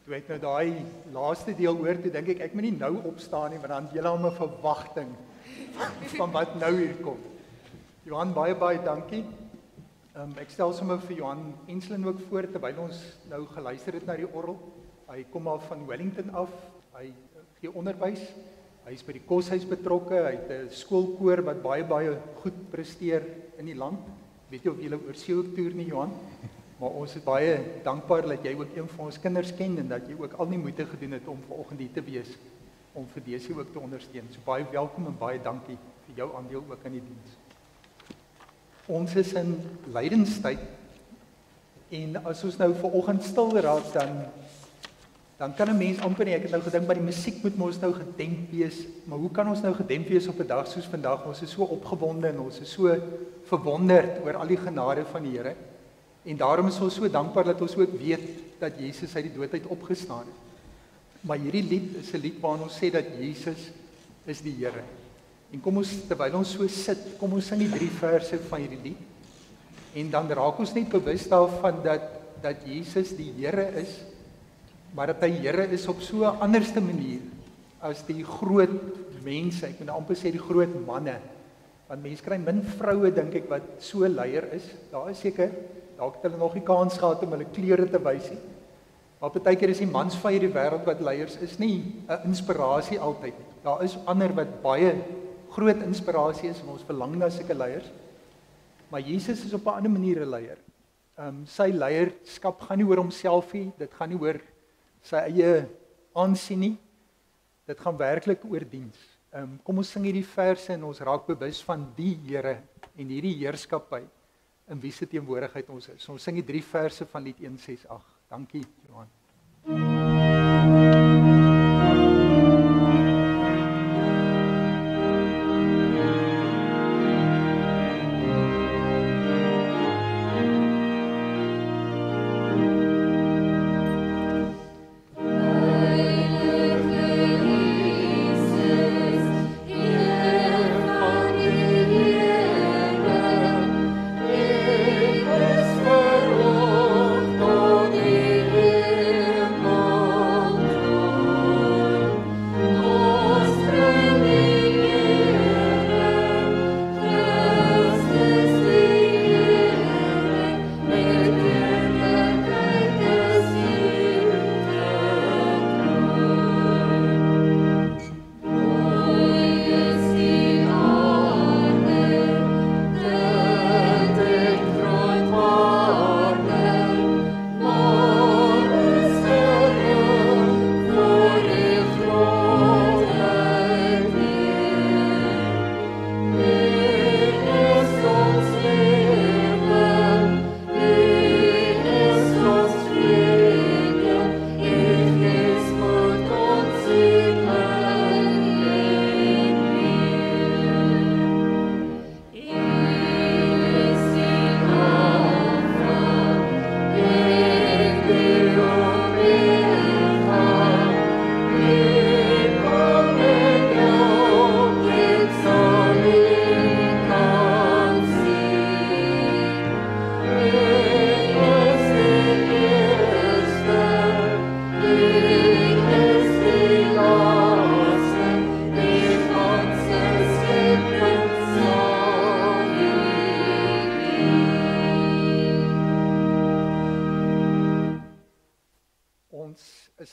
Toe ek nou daai laaste deel hoor, toe dink ek moet nie nou opstaan nie, want dan het julle al 'n verwagting van wat nou hier kom. Johan, baie dankie. Ek stel sommer vir Johan Enslin ook voor, terwyl ons nou geluister het na die orgel. Hy kom al van Wellington af, hy gee onderwys, hy is by die koshuis betrokke, hy het 'n skoolkoor wat baie goed presteer in die land. Weet jy of julle oor see ook toer nie, Johan? Maar ons is baie dankbaar dat jy ook een van ons kinders ken en dat jy ook al die moeite gedoen het om vanoggend hier te wees om vir Desi ook te ondersteun. So baie welkom en baie dankie vir jou aandeel ook aan die diens. Ons is in lydenstyd en as ons nou vanoggend stil raak dan kan 'n mens amper nie, ek het nou gedink by die musiek moet ons nou gedemp wees, maar hoe kan ons nou gedemp wees op 'n dag soos vandag? Ons is so opgewonde en ons is so verwonderd oor al die genade van die Here. En daarom is ons so dankbaar dat ons ook weet dat Jesus uit die dood uit opgestaan het. Maar hierdie lied is 'n lied waarin ons sê dat Jesus is die Here. En kom ons, terwyl ons so sit, kom ons sing die 3 verse van hierdie lied. En dan raak ons net bewus daarvan dat Jesus die Here is, maar dat hy Here is op so 'n anderste manier as die groot mense, ek moet amper sê die groot manne. Want mense kry min vroue dink ek wat so leier is. Daar is seker dalk het hulle nog nie kans gehad om hulle klere te wys nie. Maar partykeer is die mans van hierdie wêreld wat leiers is nie 'n inspirasie altyd nie. Daar is ander wat baie groot inspirasie is en ons verlang na sulke leiers. Maar Jesus is op 'n ander manier 'n leier. Sy leierskap gaan nie oor homself nie, dit gaan nie oor sy eie aansien nie. Dit gaan werklik oor diens. Kom ons sing hierdie verse en ons raak bewus van die Here en hierdie heerskappy in wie se teenwoordigheid ons is. Ons sing die 3 verse van lied 168. Dankie, Johan.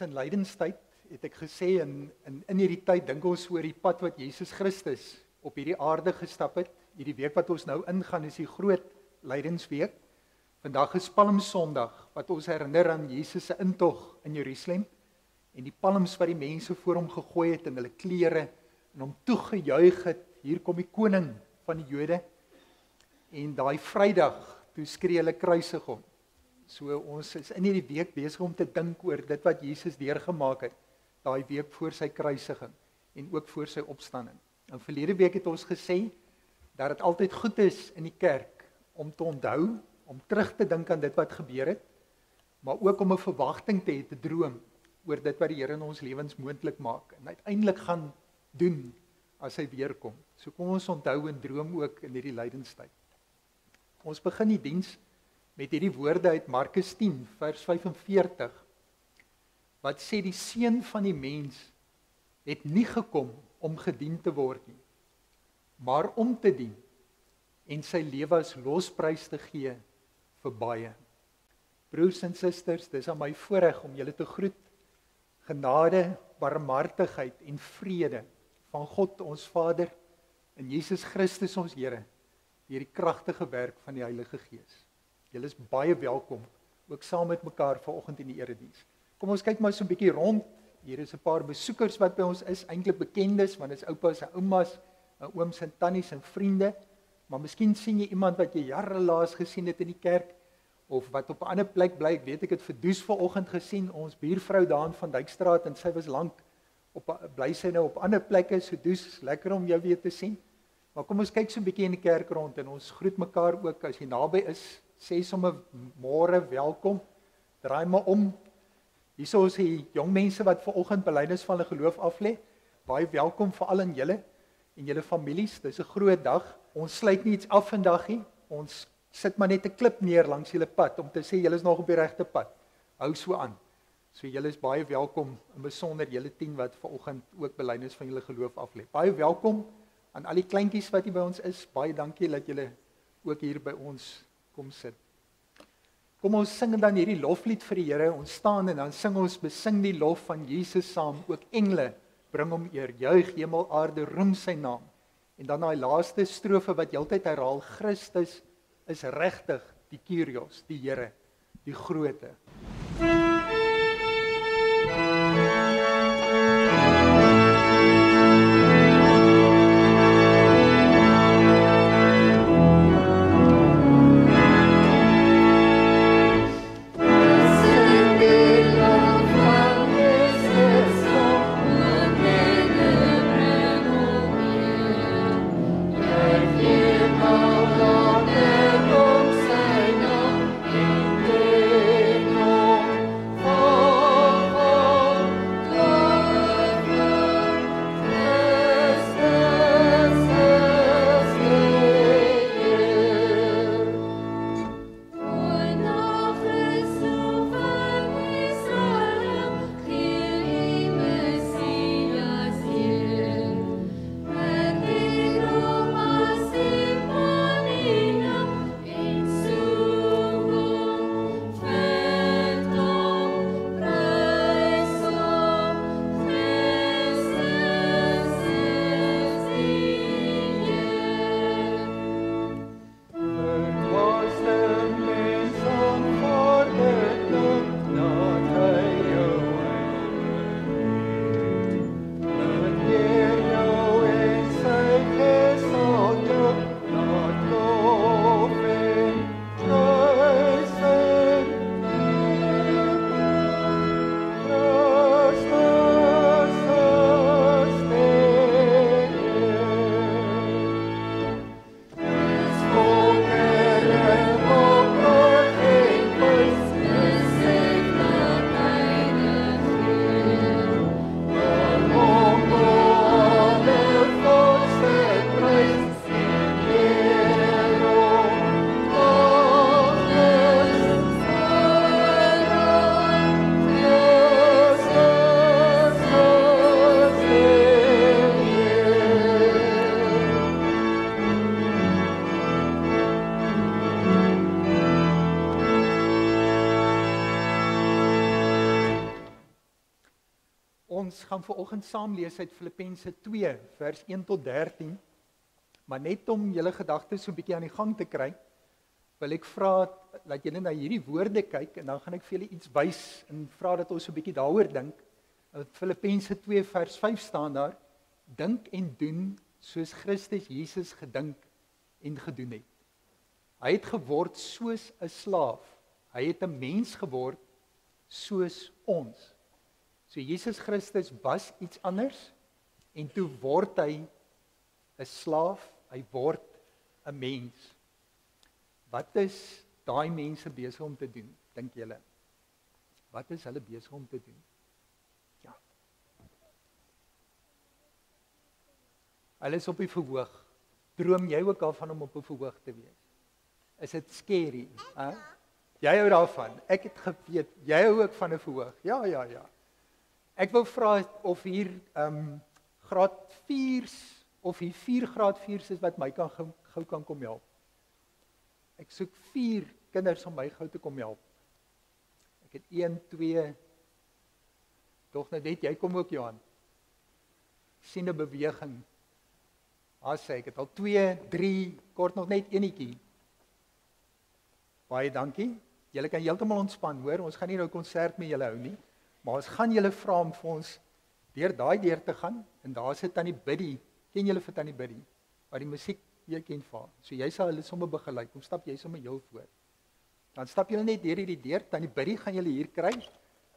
In lydenstyd het ek gesê in hierdie tyd dink ons oor die pad wat Jesus Christus op hierdie aarde gestap het. Hierdie week wat ons nou ingaan is die groot lydensweek. Vandag is Palmsondag wat ons herinner aan Jesus se intog in Jerusalem en die palms wat die mense voor hom gegooi het in hulle klere en hom toegejuig het, hier kom die koning van die Jode. En daai Vrydag toe skree hulle kruisig hom. So ons is in hierdie week besig om te dink oor dit wat Jesus deurgemaak het, daai week voor sy kruisiging en ook voor sy opstanding. En verlede week het ons gesê dat dit altyd goed is in die kerk om te onthou, om terug te dink aan dit wat gebeur het, maar ook om 'n verwagting te hê, te droom oor dit wat die Here in ons lewens moontlik maak en uiteindelik gaan doen as hy weer kom. So kom ons onthou en droom ook in hierdie lydenstyd. Ons begin die diens met hierdie woorde uit Markus 10 vers 45. wat sê die seun van die mens het nie gekom om gedien te word nie, maar om te dien en sy lewe as losprys te gee vir baie. Broers en susters, dis aan my voorreg om julle te groet. Genade, barmhartigheid en vrede van God ons Vader en Jesus Christus ons Here deur die kragtige werk van die Heilige Gees. Julle is baie welkom, ook saam met mekaar vanoggend in die erediens. Kom ons kyk maar so 'n bietjie rond. Hier is 'n paar besoekers wat by ons is, eintlik bekendes, want dit is oupas en oumas, ooms en tannies en vriende. Maar miskien sien jy iemand wat jy jare laas gesien het in die kerk, of wat op 'n ander plek bly. Ek weet ek het vir Does vanoggend gesien, ons buurvrou daar van Dijkstraat, en sy was lank bly sy nou op ander plekke. So Does, lekker om jou weer te sien. Maar kom ons kyk so 'n bietjie in die kerk rond en ons groet mekaar ook. As jy naby is, sê sommer môre welkom. Draai maar om. Hierso is die jong mense wat vanoggend belydenis van hulle geloof aflê. Baie welkom vir al in julle en julle families. Dis 'n groot dag. Ons sluit nie iets af vandag nie. Ons sit maar net 'n klip neer langs julle pad om te sê julle is nog op die regte pad. Hou so aan. So julle is baie welkom, in besonder julle 10 wat vanoggend ook belydenis van julle geloof aflê. Baie welkom aan al die kleintjies wat hier by ons is. Baie dankie dat julle ook hier by ons kom sit. Kom ons sing dan hierdie loflied vir die Here. Ons staan en dan sing ons, besing die lof van Jesus saam. Ook engele bring hom eer. Juig hemel aarde roem sy naam. En dan daai laaste strofe wat heeltyd herhaal, Christus is regtig die Kyrios, die Here, die Groote. Ons gaan vanoggend saam lees uit Filippense 2 vers 1 tot 13. Maar net om julle gedagtes so 'n bietjie aan die gang te kry, wil ek vra dat julle na hierdie woorde kyk en dan gaan ek vir julle iets wys en vra dat ons so 'n bietjie daaroor dink. Filippense 2 vers 5 staan daar: dink en doen soos Christus Jesus gedink en gedoen het. Hy het geword soos 'n slaaf. Hy het 'n mens geword soos ons. So Jesus Christus was iets anders en toe word hy 'n slaaf, hy word 'n mens. Wat is daai mense besig om te doen, dink julle? Wat is hulle besig om te doen? Ja. Hulle is op die verhoog. Droom jy ook daarvan om op 'n verhoog te wees? Is dit scary? Hè? Jy hou daarvan. Ek het geweet, jy hou ook van 'n verhoog. Ja. Ek wou vra of hier graad 4's of hier 4 graad 4's is wat my kan gou kan kom help. Ek soek 4 kinders om my gou te kom help. Ek het 1, 2, tog nou net, jy kom ook Johan. Sien 'n beweging. As ek het al 2, 3, kort nog net enetjie. Baie dankie. Julle kan heeltemal ontspan, hoor. Ons gaan nie nou 'n konsert met julle hou nie, maar ons gaan julle vra om vir ons deur daai deur te gaan en daar sit Tannie Biddy. Ken julle vir Tannie Biddy? Wat die musiek jy ken vir. So jy sal hulle sommer begelei. Kom stap jy sommer heel voor. Dan stap julle net deur hierdie deur. Tannie Biddy gaan julle hier kry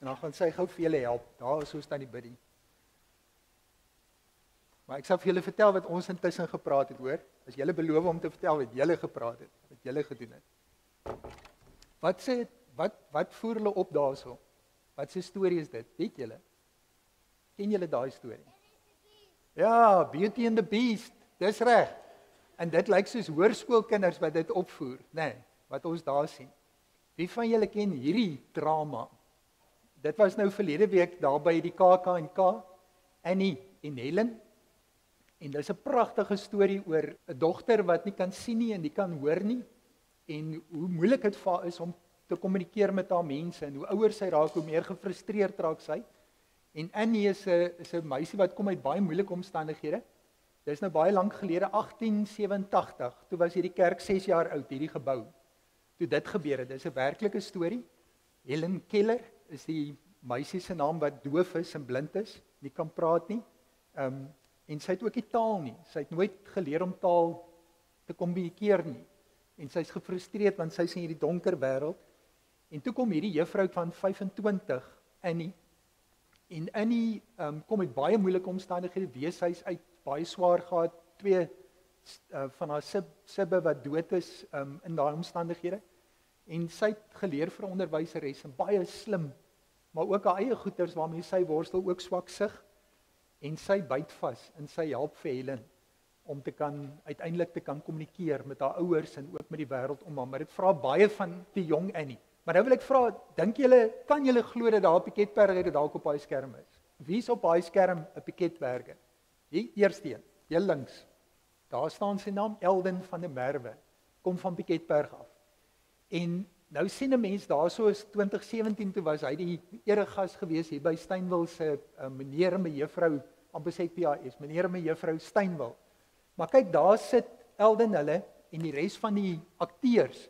en dan gaan sy gou vir julle help. Daar is ons Tannie Biddy. Maar ek sal vir julle vertel wat ons intussen gepraat het, hoor. As julle beloof om te vertel wat julle gepraat het, wat julle gedoen het. Wat voer hulle op daarso? Wat se storie is dit? Weet julle? Ken julle daai storie? Ja, Beauty and the Beast. Dis reg. En dit lyk soos hoërskoolkinders wat dit opvoer, nê, wat ons daar sien. Wie van julle ken hierdie drama? Dit was nou verlede week daar by die KAK&K, Annie en Helen. En dis 'n pragtige storie oor 'n dogter wat nie kan sien nie en nie kan hoor nie. En hoe moeilik dit vir haar is om te kommunikeer met haar mense en hoe ouer sy raak, hoe meer gefrustreerd raak sy. En Annie is 'n meisie wat kom uit baie moeilike omstandighede. Dis nou baie lank gelede, 1887, toe was hierdie kerk 6 jaar oud, hierdie gebou. Toe dit gebeur het, dis 'n werklike storie. Helen Keller is die meisie se naam wat doof is en blind is, nie kan praat nie. En sy het ook nie taal nie. Sy het nooit geleer om taal te kommunikeer nie. En sy's gefrustreerd want sy's in hierdie donker wêreld. En toe kom hierdie juffrou van 25, Annie. En Annie kom met baie moeilike omstandighede, weeshuis uit, baie swaar gehad, 2 van haar sibbe wat dood is in daai omstandighede. En sy het geleer vir 'n onderwyseres en baie slim, maar ook haar eie goeters waarmee sy worstel, ook swaksig. En sy byt vas en sy help vir Helen om uiteindelik te kan kommunikeer met haar ouers en ook met die wêreld om haar. Maar dit vra baie van die jong Annie. Maar nou wil ek vra, dink julle, kan julle glo dat daar 'n piketberger dalk op daai skerm is? Wie is op daai skerm 'n piketberger? Hier eerste een, heel links. Daar staan sy naam, Elden van der Merwe, kom van Piketberg af. En nou sien 'n mens daarso is 2017 toe was hy die eregas gewees hier by Steinwil se meneer en mevrou, amper sê PAS, meneer en mevrou Steinwil. Maar kyk, daar sit Elden hulle en die res van die akteurs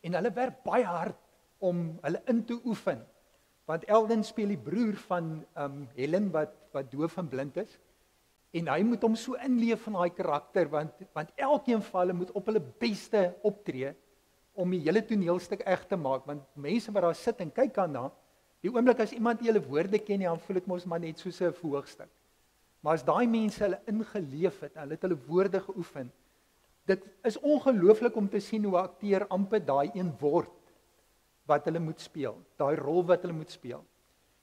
en hulle werk baie hard om hulle in te oefen. Want Elden speel die broer van Helen wat doof en blind is. En hy moet hom so inleef in daai karakter want elkeen van hulle moet op hulle beste optree om die hele toneelstuk reg te maak, want mense wat daar sit en kyk daarna, die oomblik as iemand nie hulle woorde ken nie, dan voel dit mos maar net soos 'n verhoogstuk. Maar as daai mense hulle ingeleef het, hulle het hulle woorde geoefen, dit is ongelooflik om te sien hoe 'n akteur amper daai een word wat hulle moet speel, daai rol wat hulle moet speel.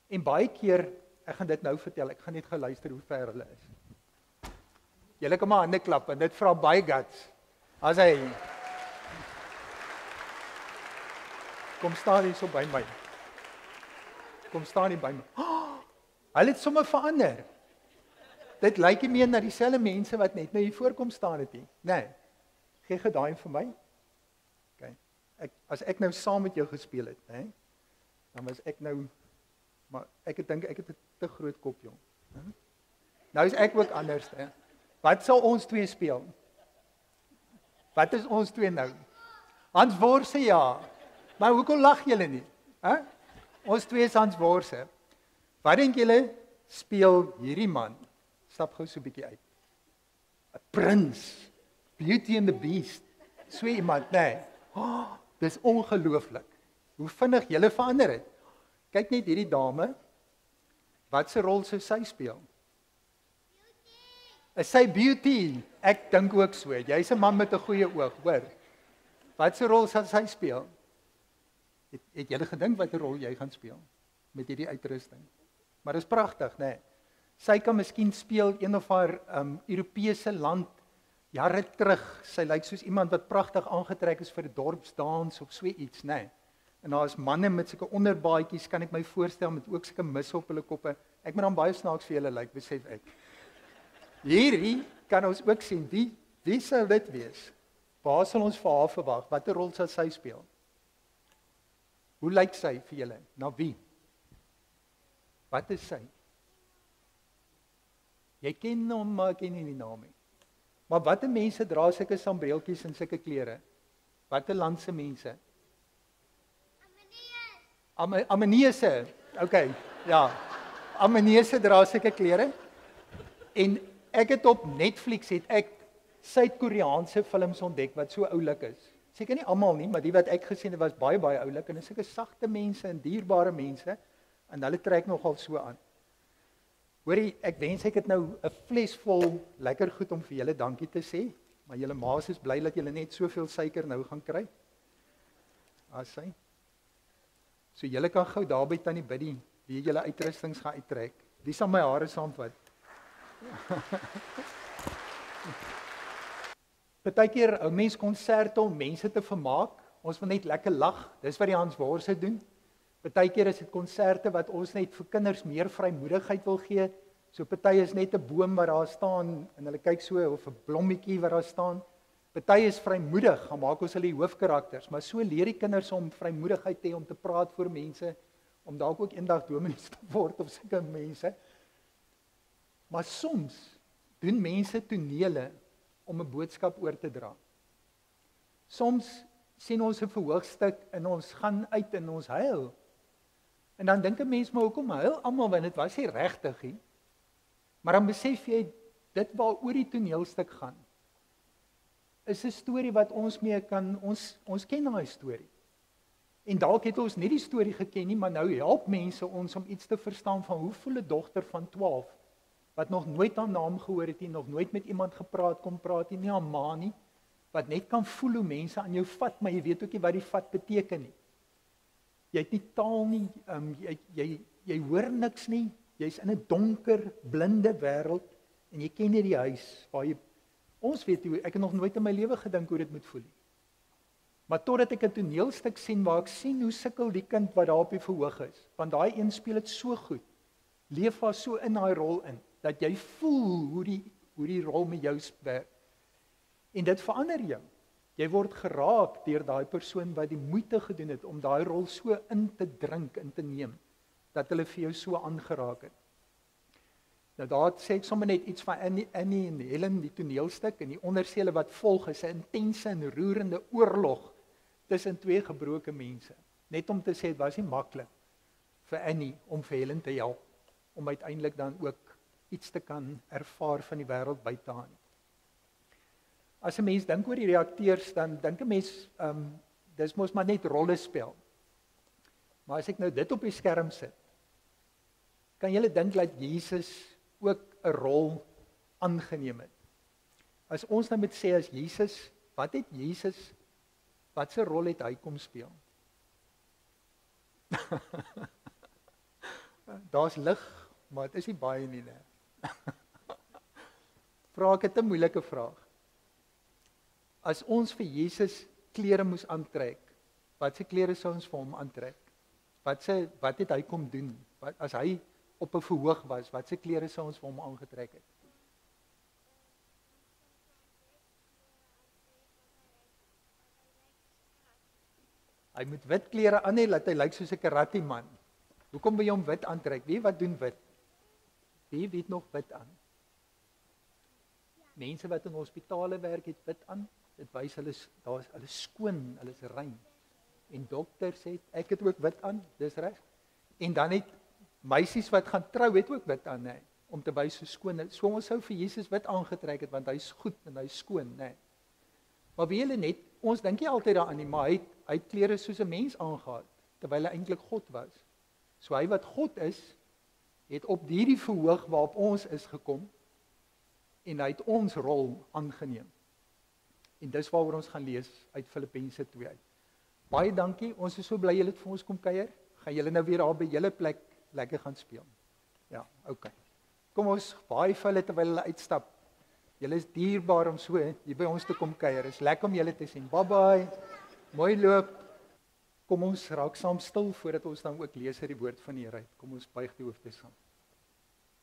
En baie keer, ek gaan dit nou vertel, ek gaan net geluister hoe ver hulle is. Julle kan maar hande klap en dit vra baie guts. As hy kom staan hier so by my. Kom staan hier by my. Oh, hulle het sommer verander. Dit lyk nie meer na dieselfde mense wat net nou hier voorkom staan het nie. Nee. Gee gou daai vir my. OK. As ek nou saam met jou gespeel het, hè, dan was ek nou, maar ek dink ek het 'n te groot kop, jong. Nou is ek ook anders, hè. Wat sal ons twee speel? Wat is ons twee nou? Hans Worse, ja. Maar hoekom lag julle nie? Hè? Ons twee is Hans Worse. Wat dink julle speel hierdie man? Stap gou so 'n bietjie uit. 'n Prins. Beauty and the Beast. So iemand, nee. Oh, dis ongelooflik. Hoe vinnig julle verander het. Kyk net hierdie dame. Wat se rol sou sy speel? Is sy Beauty? Ek dink ook so. Jy's 'n man met 'n goeie oog, hoor. Wat se rol sal sy speel? Het julle gedink watter rol jy gaan speel met hierdie uitrusting? Maar dis pragtig, né? Nee. Sy kan miskien speel een of haar Europese land jare terug. Sy lyk soos iemand wat pragtig aangetrek is vir 'n dorpsdans of so iets, né? Nee. En daar is manne met sulke onderbaadjies, kan ek my voorstel, met ook sulke mis op hulle koppe. Ek moet dan baie snaaks vir julle lyk, besef ek. Hierdie kan ons ook sien, wie sal dit wees? Waar sal ons vir haar verwag? Watter rol sal sy speel? Hoe lyk sy vir julle? Na wie? Wat is sy? Jy ken hom, maar ek ken nie die naam nie. Maar watter mense dra sulke sambreeltjies en sulke klere? Watter land se mense? Amaneese. Okay, ja. Amaneese dra sulke klere. En ek het op Netflix Suid-Koreaanse films ontdek wat so oulik is. Seker nie almal nie, maar die wat ek gesien het was baie oulik en dit is sulke sagte mense en dierbare mense en hulle trek nogal so aan. Hoorie, ek wens ek het nou 'n fles vol lekker goed om vir julle dankie te sê, maar julle ma's is bly dat julle net soveel suiker nou gaan kry. Asy. So julle kan gou daar by tannie Biddy wie julle uitrustings gaan uittrek. Wie sal my hare saamvat? Partykeer hou mense konserte om mense te vermaak. Ons wil net lekker lag. Dis wat die Hans Worse doen. Partykeer is dit konserte wat ons net vir kinders meer vrymoedigheid wil gee. So party is net 'n boom wat daar staan en hulle kyk so of 'n blommetjie wat daar staan. Party is vrymoedig, gaan maak ons hulle die hoofkarakters, maar so leer die kinders om vrymoedigheid te hê om te praat voor mense, om dalk ook eendag dominees te word of sulke mense. Maar soms doen mense tonele om 'n boodskap oor te dra. Soms sien ons 'n verhoogstuk en ons gaan uit en ons huil. En dan dink 'n mens maar hoekom huil almal want dit was nie regtig nie. Maar dan besef jy dit waaroor die toneelstuk gaan. Is 'n storie wat ons mee kan ons ken daai storie. En dalk het ons nie die storie geken nie, maar nou help mense ons om iets te verstaan van hoe voel 'n dogter van 12 wat nog nooit haar naam gehoor het nie, nog nooit met iemand kom praat nie haar ma nie, wat net kan voel hoe mense aan jou vat, maar jy weet ook nie wat die vat beteken nie. Jy het nie taal nie, jy hoor niks nie, jy's in 'n donker, blinde wêreld en jy ken nie die huis waar jy ons weet hoe, ek het nog nooit in my lewe gedink hoe dit moet voel nie. Maar totdat ek 'n toneelstuk sien waar ek sien hoe sukkel die kind wat daar op die verhoog is, want daai een speel dit so goed. Leef haar so in daai rol in dat jy voel hoe die rol met jou werk. En dit verander jou. Jy word geraak deur daai persoon wat die moeite gedoen het om daai rol so in te drink, in te neem, dat hulle vir jou so aangeraak het. Nou daar sê ek sommer net iets van Annie en Helen, die toneelstuk, en die ondersele wat volg is 'n intense en roerende oorlog tussen twee gebroke mense. Net om te sê, dit was nie maklik vir Annie om vir Helen te help, om uiteindelik dan ook iets te kan ervaar van die wêreld buite haar. As 'n mens dink oor die akteurs, dan dink 'n mens, dis mos maar net rolle spel. Maar as ek nou dit op die skerm sit, kan julle dink dat Jesus ook 'n rol aangeneem het. As ons nou moet sê as Jesus, wat se rol het hy kom speel? Daar's lig, maar dit is nie baie nie, né? Vra ek 'n moeilike vraag. As ons vir Jesus klere moes aantrek, wat se klere sou ons vir hom aantrek? Wat het hy kom doen? As hy op 'n verhoog was, wat se klere sou ons vir hom aangetrek het? Hy moet wit klere aan hê, laat hy lyk soos 'n karate man. Hoekom wil jy hom wit aantrek? Wie wat doen wit? Wie het nog wit aan? Mense wat in hospitale werk het wit aan. Dit wys hulle is skoon, hulle is rein. En dokters sê ek het ook wit aan, dis reg. En dan het meisies wat gaan trou het ook wit aan, nê, om te wys hoe skoon. So ons sou vir Jesus wit aangetrek het want hy's goed en hy's skoon, nê. Maar wie julle net, ons dink nie altyd daaraan nie, maar hy het klere soos 'n mens aangetrek terwyl hy eintlik God was. So hy wat God is, het op hierdie verhoog waarop ons is gekom en hy het ons rol aangeneem. En dis waaroor ons gaan lees uit Filippense 2 uit. Baie dankie, ons is so bly julle het vir ons kom kuier. Gaan julle nou weer daar by julle plek lekker gaan speel. Ja, okay. Kom ons baie vir hulle terwyl hulle uitstap. Julle is dierbaar om so hier by ons te kom kuier. Is lekker om julle te sien. Bye bye. Mooi loop. Kom ons raak saam stil voordat ons dan ook lees uit die woord van die Here. Kom ons buig die hoofde saam.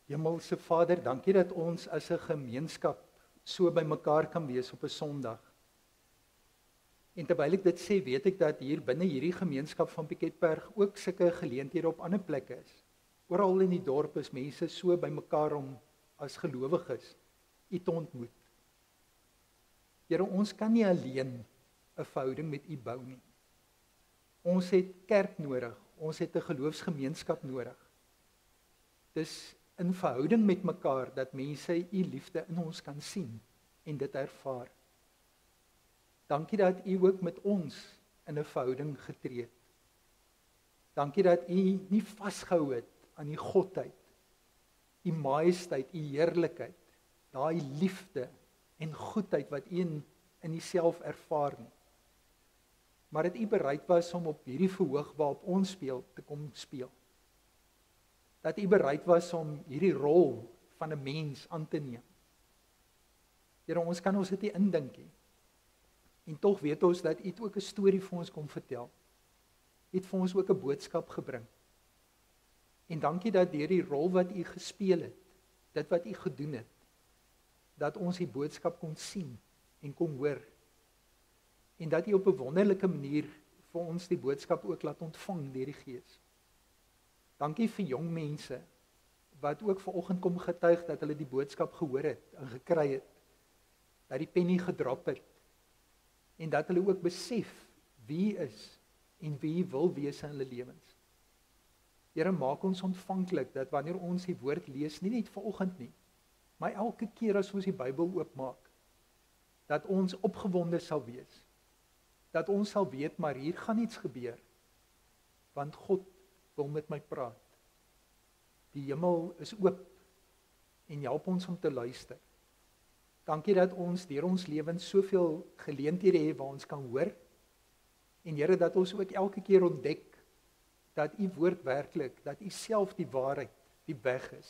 Hemelse Vader, dankie dat ons as 'n gemeenskap so by mekaar kan wees op 'n Sondag. En terwyl ek dit sê, weet ek dat hier binne hierdie gemeenskap van Piketberg ook sulke geleenthede op ander plekke is. Oral in die dorp is mense so by mekaar om as gelowiges U te ontmoet. Here, ons kan nie alleen 'n verhouding met U bou nie. Ons het kerk nodig, ons het 'n geloofsgemeenskap nodig. Dis in verhouding met mekaar dat mense U liefde in ons kan sien en dit ervaar. Dankie dat U ook met ons in 'n verhouding getree het. Dankie dat U nie vasgehou het aan U godheid, U majesteit, U heerlikheid, daai liefde en goedheid wat U in Uself ervaar nie. Maar dat U bereid was om op hierdie verhoog waarop ons speel te kom speel. Dat U bereid was om hierdie rol van 'n mens aan te neem. Here, ons kan ons dit nie indink nie. En tog weet ons dat U het ook 'n storie vir ons kom vertel. U het vir ons ook 'n boodskap gebring. En dankie dat deur die rol wat U gespeel het, dit wat U gedoen het, dat ons die boodskap kon sien en kon hoor. En dat U op 'n wonderlike manier vir ons die boodskap ook laat ontvang deur die Gees. Dankie vir jong mense wat ook vanoggend kom getuig dat hulle die boodskap gehoor het en gekry het. Dat die pennie gedrop het. En dat hulle ook besef wie U is en wie U wil wees in hulle lewens. Here, maak ons ontvanklik dat wanneer ons die woord lees, nie net vanoggend nie, maar elke keer as ons die Bybel oopmaak, dat ons opgewonde sal wees. Dat ons sal weet, maar hier gaan iets gebeur, want God wil met my praat. Die hemel is oop en help ons om te luister. Dankie dat ons deur ons lewens soveel geleenthede het waar ons kan hoor. En Here, dat ons ook elke keer ontdek dat U woord werklik, dat U self die waarheid, die weg is.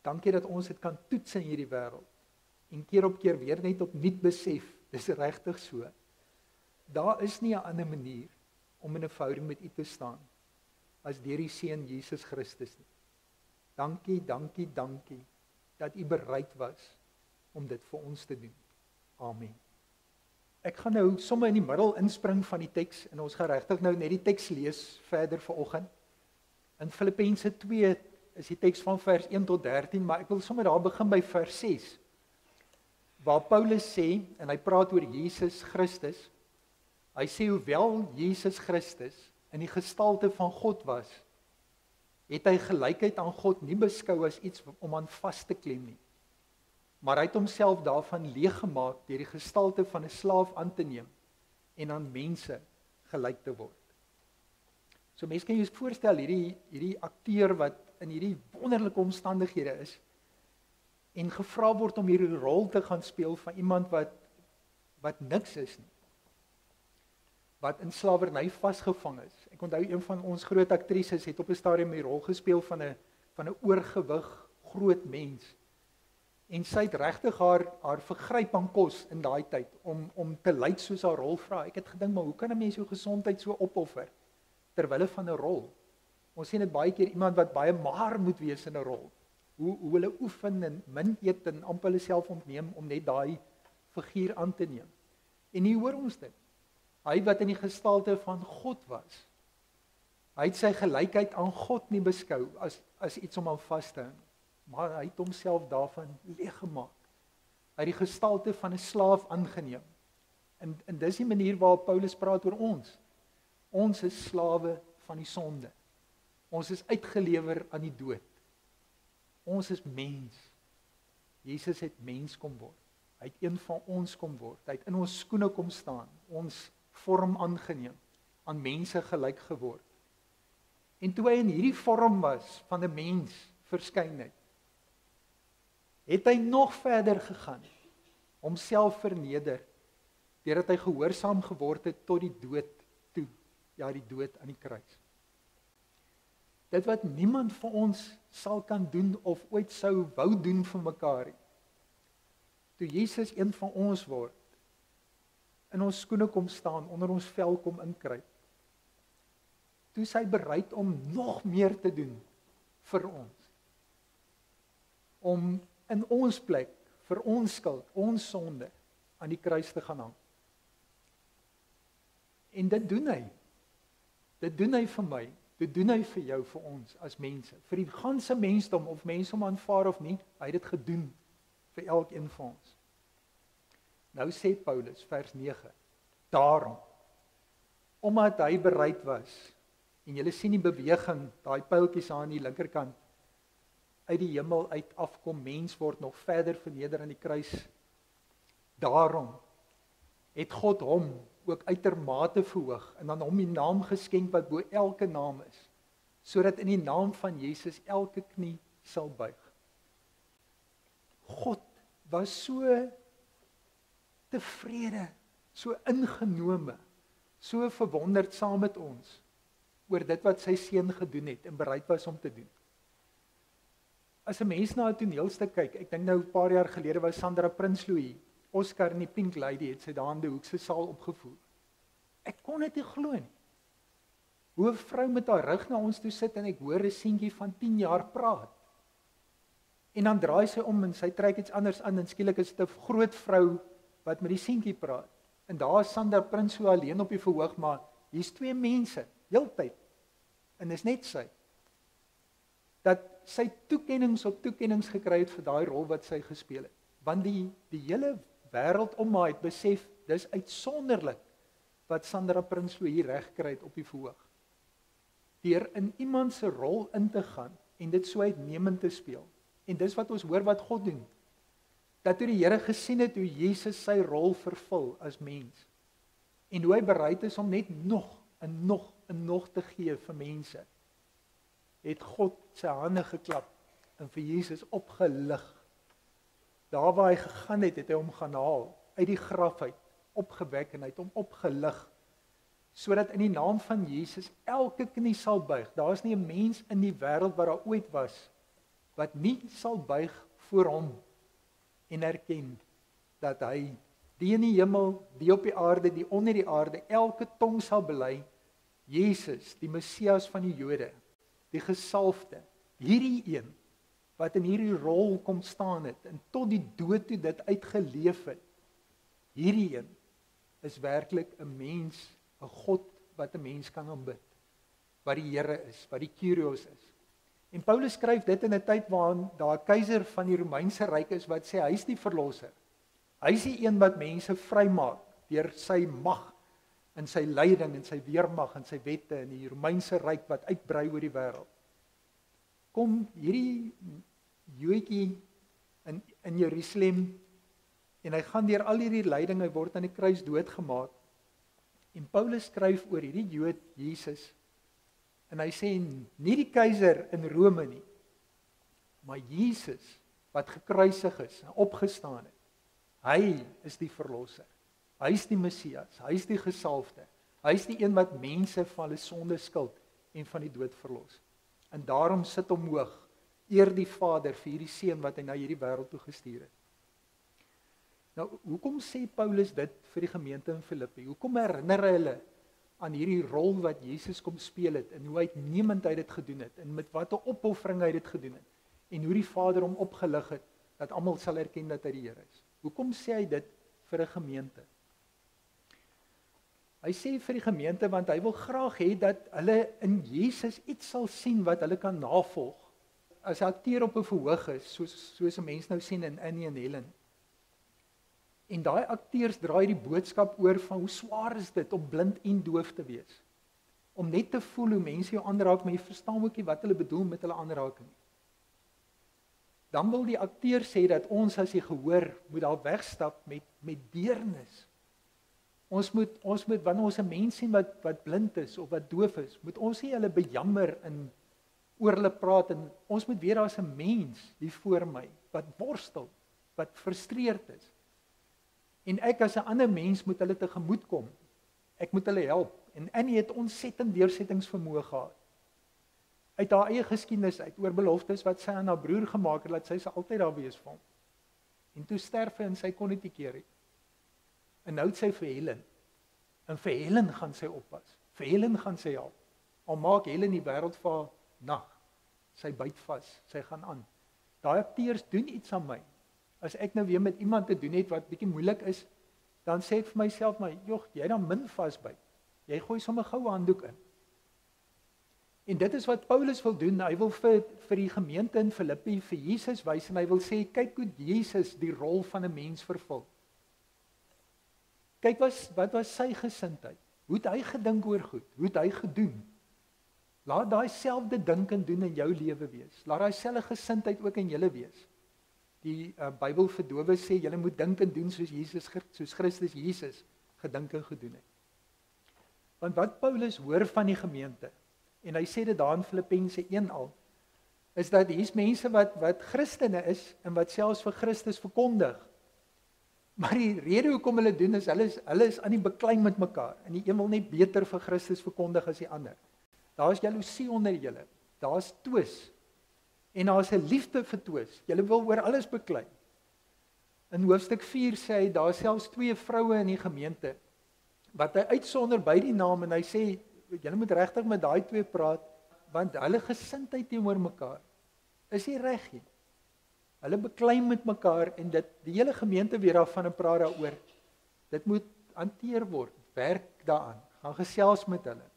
Dankie dat ons dit kan toets in hierdie wêreld en keer op keer weer net opnuut besef, dis regtig so. Daar is nie 'n ander manier om in 'n verhouding met U te staan as deur die Seun Jesus Christus nie. Dankie, dankie, dankie dat U bereid was om dit vir ons te doen. Amen. Ek gaan nou sommer in die middel inspring van die teks en ons gaan regtig nou net die teks lees verder vanoggend. In Filippense 2 is die teks van vers 1 tot 13, maar ek wil sommer daar begin by vers 6. Waar Paulus sê, en hy praat oor Jesus Christus, hy sê hoewel Jesus Christus in die gestalte van God was, het hy gelykheid aan God nie beskou as iets om aan vas te klem nie. Maar hy het homself daarvan leeggemaak deur die gestalte van 'n slaaf aan te neem en aan mense gelyk te word. So mense kan jy eens voorstel hierdie akteur wat in hierdie wonderlike omstandighede is en gevra word om hierdie rol te gaan speel van iemand wat niks is nie. Wat in slawerny vasgevang is. Ek onthou een van ons groot aktrises het op 'n stadium die rol gespeel van 'n oorgewig groot mens. En sy het regtig haar vergryp aan kos in daai tyd om te lyk soos haar rolvrou. Ek het gedink, maar hoe kan 'n mens jou gesondheid so opoffer terwille van 'n rol? Ons sien dit baie keer iemand wat baie maar moet wees in 'n rol. Hoe hulle oefen en min eet en amper hulle self ontneem om net daai figuur aan te neem. En hier hoor ons dit. Hy wat in die gestalte van God was. Hy het sy gelykheid aan God nie beskou as iets om aan vas te hou. Maar hy het homself daarvan leeggemaak. Hy het die gestalte van 'n slaaf aangeneem. En dis die manier waarop Paulus praat oor ons. Ons is slawe van die sonde. Ons is uitgelewer aan die dood. Ons is mens. Jesus het mens kom word. Hy het een van ons kom word. Hy het in ons skoene kom staan. Ons vorm aangeneem. Aan mense gelyk geword. En toe hy in hierdie vorm was van 'n mens verskyn het hy nog verder gegaan, homself verneder, deurdat hy gehoorsaam geword het tot die dood toe, ja die dood aan die kruis. Dit wat niemand van ons sal kan doen of ooit sou wou doen vir mekaar nie. Toe Jesus een van ons word, in ons skoene kom staan, onder ons vel kom inkruip. Toe is hy bereid om nog meer te doen vir ons. Om in ons plek, vir ons skuld, ons sonde, aan die kruis te gaan hang. En dit doen hy. Dit doen hy vir my, dit doen hy vir jou, vir ons, as mense. Vir die ganse mensdom, of mense om aanvaar of nie, hy het dit gedoen, vir elkeen van ons. Nou sê Paulus, vers 9, daarom, omdat hy bereid was, en julle sien die beweging, daai pyltjies aan die linkerkant, uit die hemel uit afkom, mens word nog verder verneder aan die kruis. Daarom het God hom ook uitermate verhoog, en aan hom die naam geskenk wat bo elke naam is, sodat in die naam van Jesus elke knie sal buig. God was so tevrede, so ingenome, so verwonderd saam met ons, oor dit wat sy seun gedoen het, en bereid was om te doen. As 'n mens na 'n toneelstuk kyk, ek dink nou 'n paar jaar gelede was Sandra Prinsloo hier, Oscar en die Pink Lady het sy daar in die Hoekse saal opgevoer. Ek kon dit nie glo nie. Hoe 'n vrou met haar rug na ons toe sit en ek hoor 'n seentjie van 10 jaar praat. En dan draai sy om en sy trek iets anders aan en skielik is dit 'n groot vrou wat met die seentjie praat. En daar is Sandra Prinsloo alleen op die verhoog, maar hier's 2 mense, heeltyd. En dis net sy. Dat sy toekennings op toekennings gekry het vir daai rol wat sy gespeel het. Want die hele wêreld om haar het besef, dis uitsonderlik wat Sandra Prinsloo hier reg kry het op die verhoog. Deur in iemand se rol in te gaan en dit so uitnemend te speel. En dis wat ons hoor wat God doen. Dat toe die Here gesien het hoe Jesus sy rol vervul as mens. En hoe hy bereid is om net nog en nog te gee vir mense. Het God sy hande geklap en vir Jesus opgelig. Daar waar hy gegaan het, het hy hom gaan haal, uit die graf uit, opgewek en hy het hom opgelig, sodat in die naam van Jesus elke knie sal buig. Daar is nie 'n mens in die wêreld wat daar ooit was, wat nie sal buig voor hom, en erken, dat hy, die in die hemel, die op die aarde, die onder die aarde, elke tong sal bely, Jesus, die Messias van die Jode, die gesalfde, hierdie een, wat in hierdie rol kom staan het, en tot die dood toe dit uitgeleef het, hierdie een, is werklik 'n mens, 'n God, wat 'n mens kan aanbid, wat die Here is, wat die Kyrios is. En Paulus skryf dit in 'n tyd waarin daar 'n keiser van die Romeinse ryk is, wat sê, hy is die verlosser. Hy is die een wat mense vrymaak, deur sy mag, en sy leiding, en sy weermag, en sy wette, en die Romeinse ryk wat uitbrei oor die wêreld. Kom hierdie Joetjie in Jerusalem, en hy gaan deur al hierdie lyding, hy word aan die kruis doodgemaak. En Paulus skryf oor hierdie Jood Jesus, en hy sê, nie die keiser in Rome nie, maar Jesus, wat gekruisig is, en opgestaan het, hy is die verlosser, hy is die Messias, hy is die gesalfde, hy is die een wat mense van hulle sonde skuld, en van die dood verlos. En daarom sit hom hoog, eer die Vader vir hierdie seun wat hy na hierdie wêreld toe gestuur het. Nou, hoekom sê Paulus dit vir die gemeente in Filippi? Hoekom herinner hy hulle aan hierdie rol wat Jesus kom speel het, en hoe uitnemend hy dit gedoen het, en met wat 'n opoffering hy dit gedoen het, en hoe die Vader hom opgelig het, dat almal sal erken dat hy die Here is? Hoekom sê hy dit vir 'n gemeente? Hy sê vir die gemeente, want hy wil graag hê dat hulle in Jesus iets sal sien wat hulle kan navolg. As 'n akteur op 'n verhoog is, soos 'n mens nou sien in Annie en Helen, en daai akteurs draai die boodskap oor van hoe swaar is dit om blind en doof te wees. Om net te voel hoe mense jou aanraak, maar jy verstaan ook nie wat hulle bedoel met hulle aanraking. Dan wil die akteur sê dat ons as die gehoor moet daar wegstap met deernis. Ons moet wanneer ons 'n mens sien wat blind is of wat doof is, moet ons nie hulle bejammer en oor hulle praat, en ons moet weet daar's 'n mens hier voor my wat worstel, wat frustreerd is. En ek as 'n ander mens moet hulle tegemoet kom. Ek moet hulle help. En Annie het ontsettend deursettingsvermoë gehad. Uit haar eie geskiedenis uit, oor beloftes wat sy aan haar broer gemaak het, dat sy altyd daar wees vir hom. En toe sterf hy en sy kon dit nie keer nie. En nou het sy vir Helen. En vir Helen gaan sy oppas. Vir Helen gaan sy help. Al maak Helen die wêreld vir haar nag. Sy byt vas, sy gaan aan. Daai akteurs doen iets aan my. As ek nou weer met iemand te doen het wat bietjie moeilik is, dan sê ek vir myself, maar jog, jy dan min vasbyt. Jy gooi sommer gou 'n handdoek in. En dit is wat Paulus wil doen. Hy wil vir die gemeente in Filippi vir Jesus wys en hy wil sê, kyk hoe Jesus die rol van 'n mens vervul. Kyk wat was sy gesindheid? Hoe het hy gedink oor goed? Hoe het hy gedoen? Laat daai selfde dink en doen in jou lewe wees. Laat daai selfde gesindheid ook in julle wees. Die Bybel vir dowes sê julle moet dink en doen soos Christus Jesus gedink en gedoen het. Want wat Paulus hoor van die gemeente, en hy sê dit daar in Filippense 1 al, is dat hier's mense wat Christene is en wat selfs vir Christus verkondig. Maar die rede hoekom hulle doen is hulle is aan die beklei met mekaar en die een wil net beter vir Christus verkondig as die ander. Daar is jaloesie onder julle. Daar is twis. En daar is 'n liefde vir twis. Julle wil oor alles beklei. In hoofstuk 4 sê hy daar is selfs 2 vroue in die gemeente wat hy uitsonder by die naam en hy sê julle moet regtig met daai 2 praat want hulle gesindheid teenoor mekaar is nie reg nie. Hulle beklei met mekaar en die hele gemeente weer af van 'n praat daaroor. Dit moet hanteer word. Werk daaraan. Gaan gesels met hulle.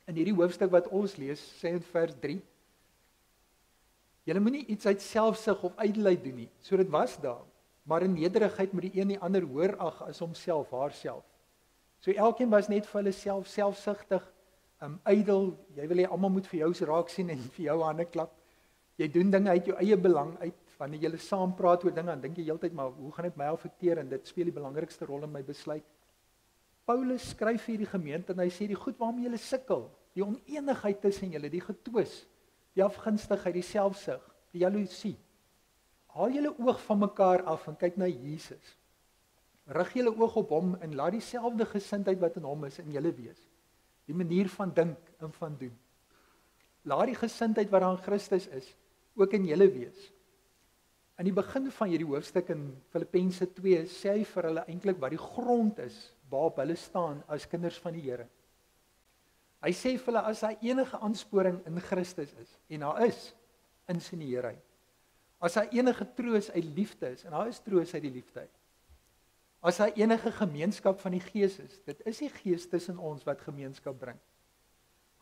In hierdie hoofstuk wat ons lees, sê in vers 3: Julle moenie iets uit selfsug of ydelheid doen nie. So dit was daar, maar in nederigheid moet die een die ander hoër ag as homself, haarself. So elkeen was net vir hulle selfsugtig, ydel. Jy wil hê almal moet vir jou se raak sien en vir jou hande klap. Jy doen dinge uit jou eie belang uit. Wanneer jy saam praat oor dinge, dan dink jy heeltyd maar hoe gaan dit my affekteer en dit speel die belangrikste rol in my besluit. Paulus skryf vir die gemeente en hy sê die goed waarmee julle sukkel, die oneenigheid tussen julle, die getwis, die afgunstigheid, die selfsug, die jaloesie. Haal julle oog van mekaar af en kyk na Jesus. Rig julle oog op hom en laat dieselfde gesindheid wat in hom is in julle wees. Die manier van dink en van doen. Laat die gesindheid wat aan Christus is ook in julle wees. Aan die begin van hierdie hoofstuk in Filippense 2 sê hy vir hulle eintlik wat die grond is waarop hulle staan as kinders van die Here. Hy sê vir hulle as daar enige aansporing in Christus is en daar is in sy Here. As daar enige troos uit liefde is en daar is troos uit die liefde. As daar enige gemeenskap van die Gees is, dit is die Gees tussen ons wat gemeenskap bring.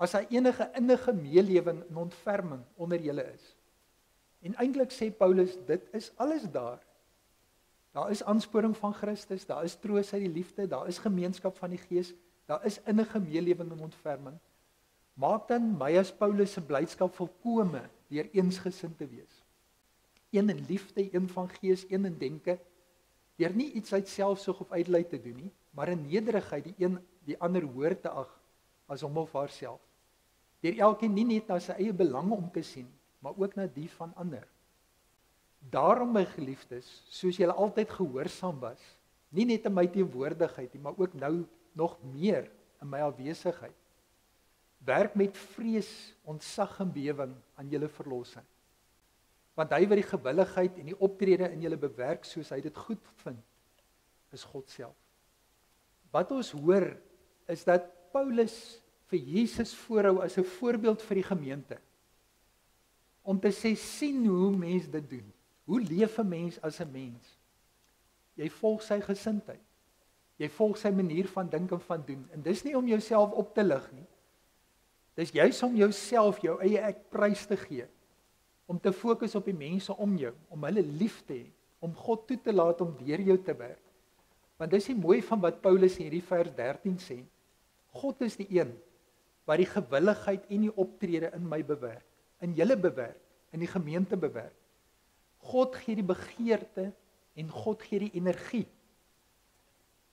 As daar enige innige meelewing en ontferming onder julle is. En eintlik sê Paulus, dit is alles daar. Daar is aansporing van Christus, daar is troos uit die liefde, daar is gemeenskap van die Gees, daar is innige meelewing en ontferming. Maak dan my as Paulus se blydskap volkome deur eensgesind te wees. Een in liefde, een van gees, een in denke, deur nie iets uit selfsug of ydelheid te doen nie, maar in nederigheid die een die ander hoër te ag as hom of haarself. Deur elkeen nie net na sy eie belange om te sien, maar ook na die van ander. Daarom my geliefdes, soos julle altyd gehoorsaam was, nie net in my teenwoordigheid nie, maar ook nou nog meer in my afwesigheid. Werk met vrees, ontzag en bewering aan julle verlossing. Want hy wat die gewilligheid en die optrede in julle bewerk soos hy dit goed vind, is God self. Wat ons hoor is dat Paulus vir Jesus voorhou as 'n voorbeeld vir die gemeente. Om te sê, sien hoe mens dit doen. Hoe leef 'n mens as 'n mens? Jy volg sy gesindheid. Jy volg sy manier van dink en van doen. En dis nie om jouself op te lig nie. Dis juis om jouself, jou eie ek prys te gee. Om te fokus op die mense om jou, om hulle lief te hê, om God toe te laat om deur jou te werk. Want dis die mooi van wat Paulus in hierdie vers 13 sê. God is die een wat die gewilligheid en die optrede in my bewerk, in julle bewerk, in die gemeente bewerk. God gee die begeerte en God gee die energie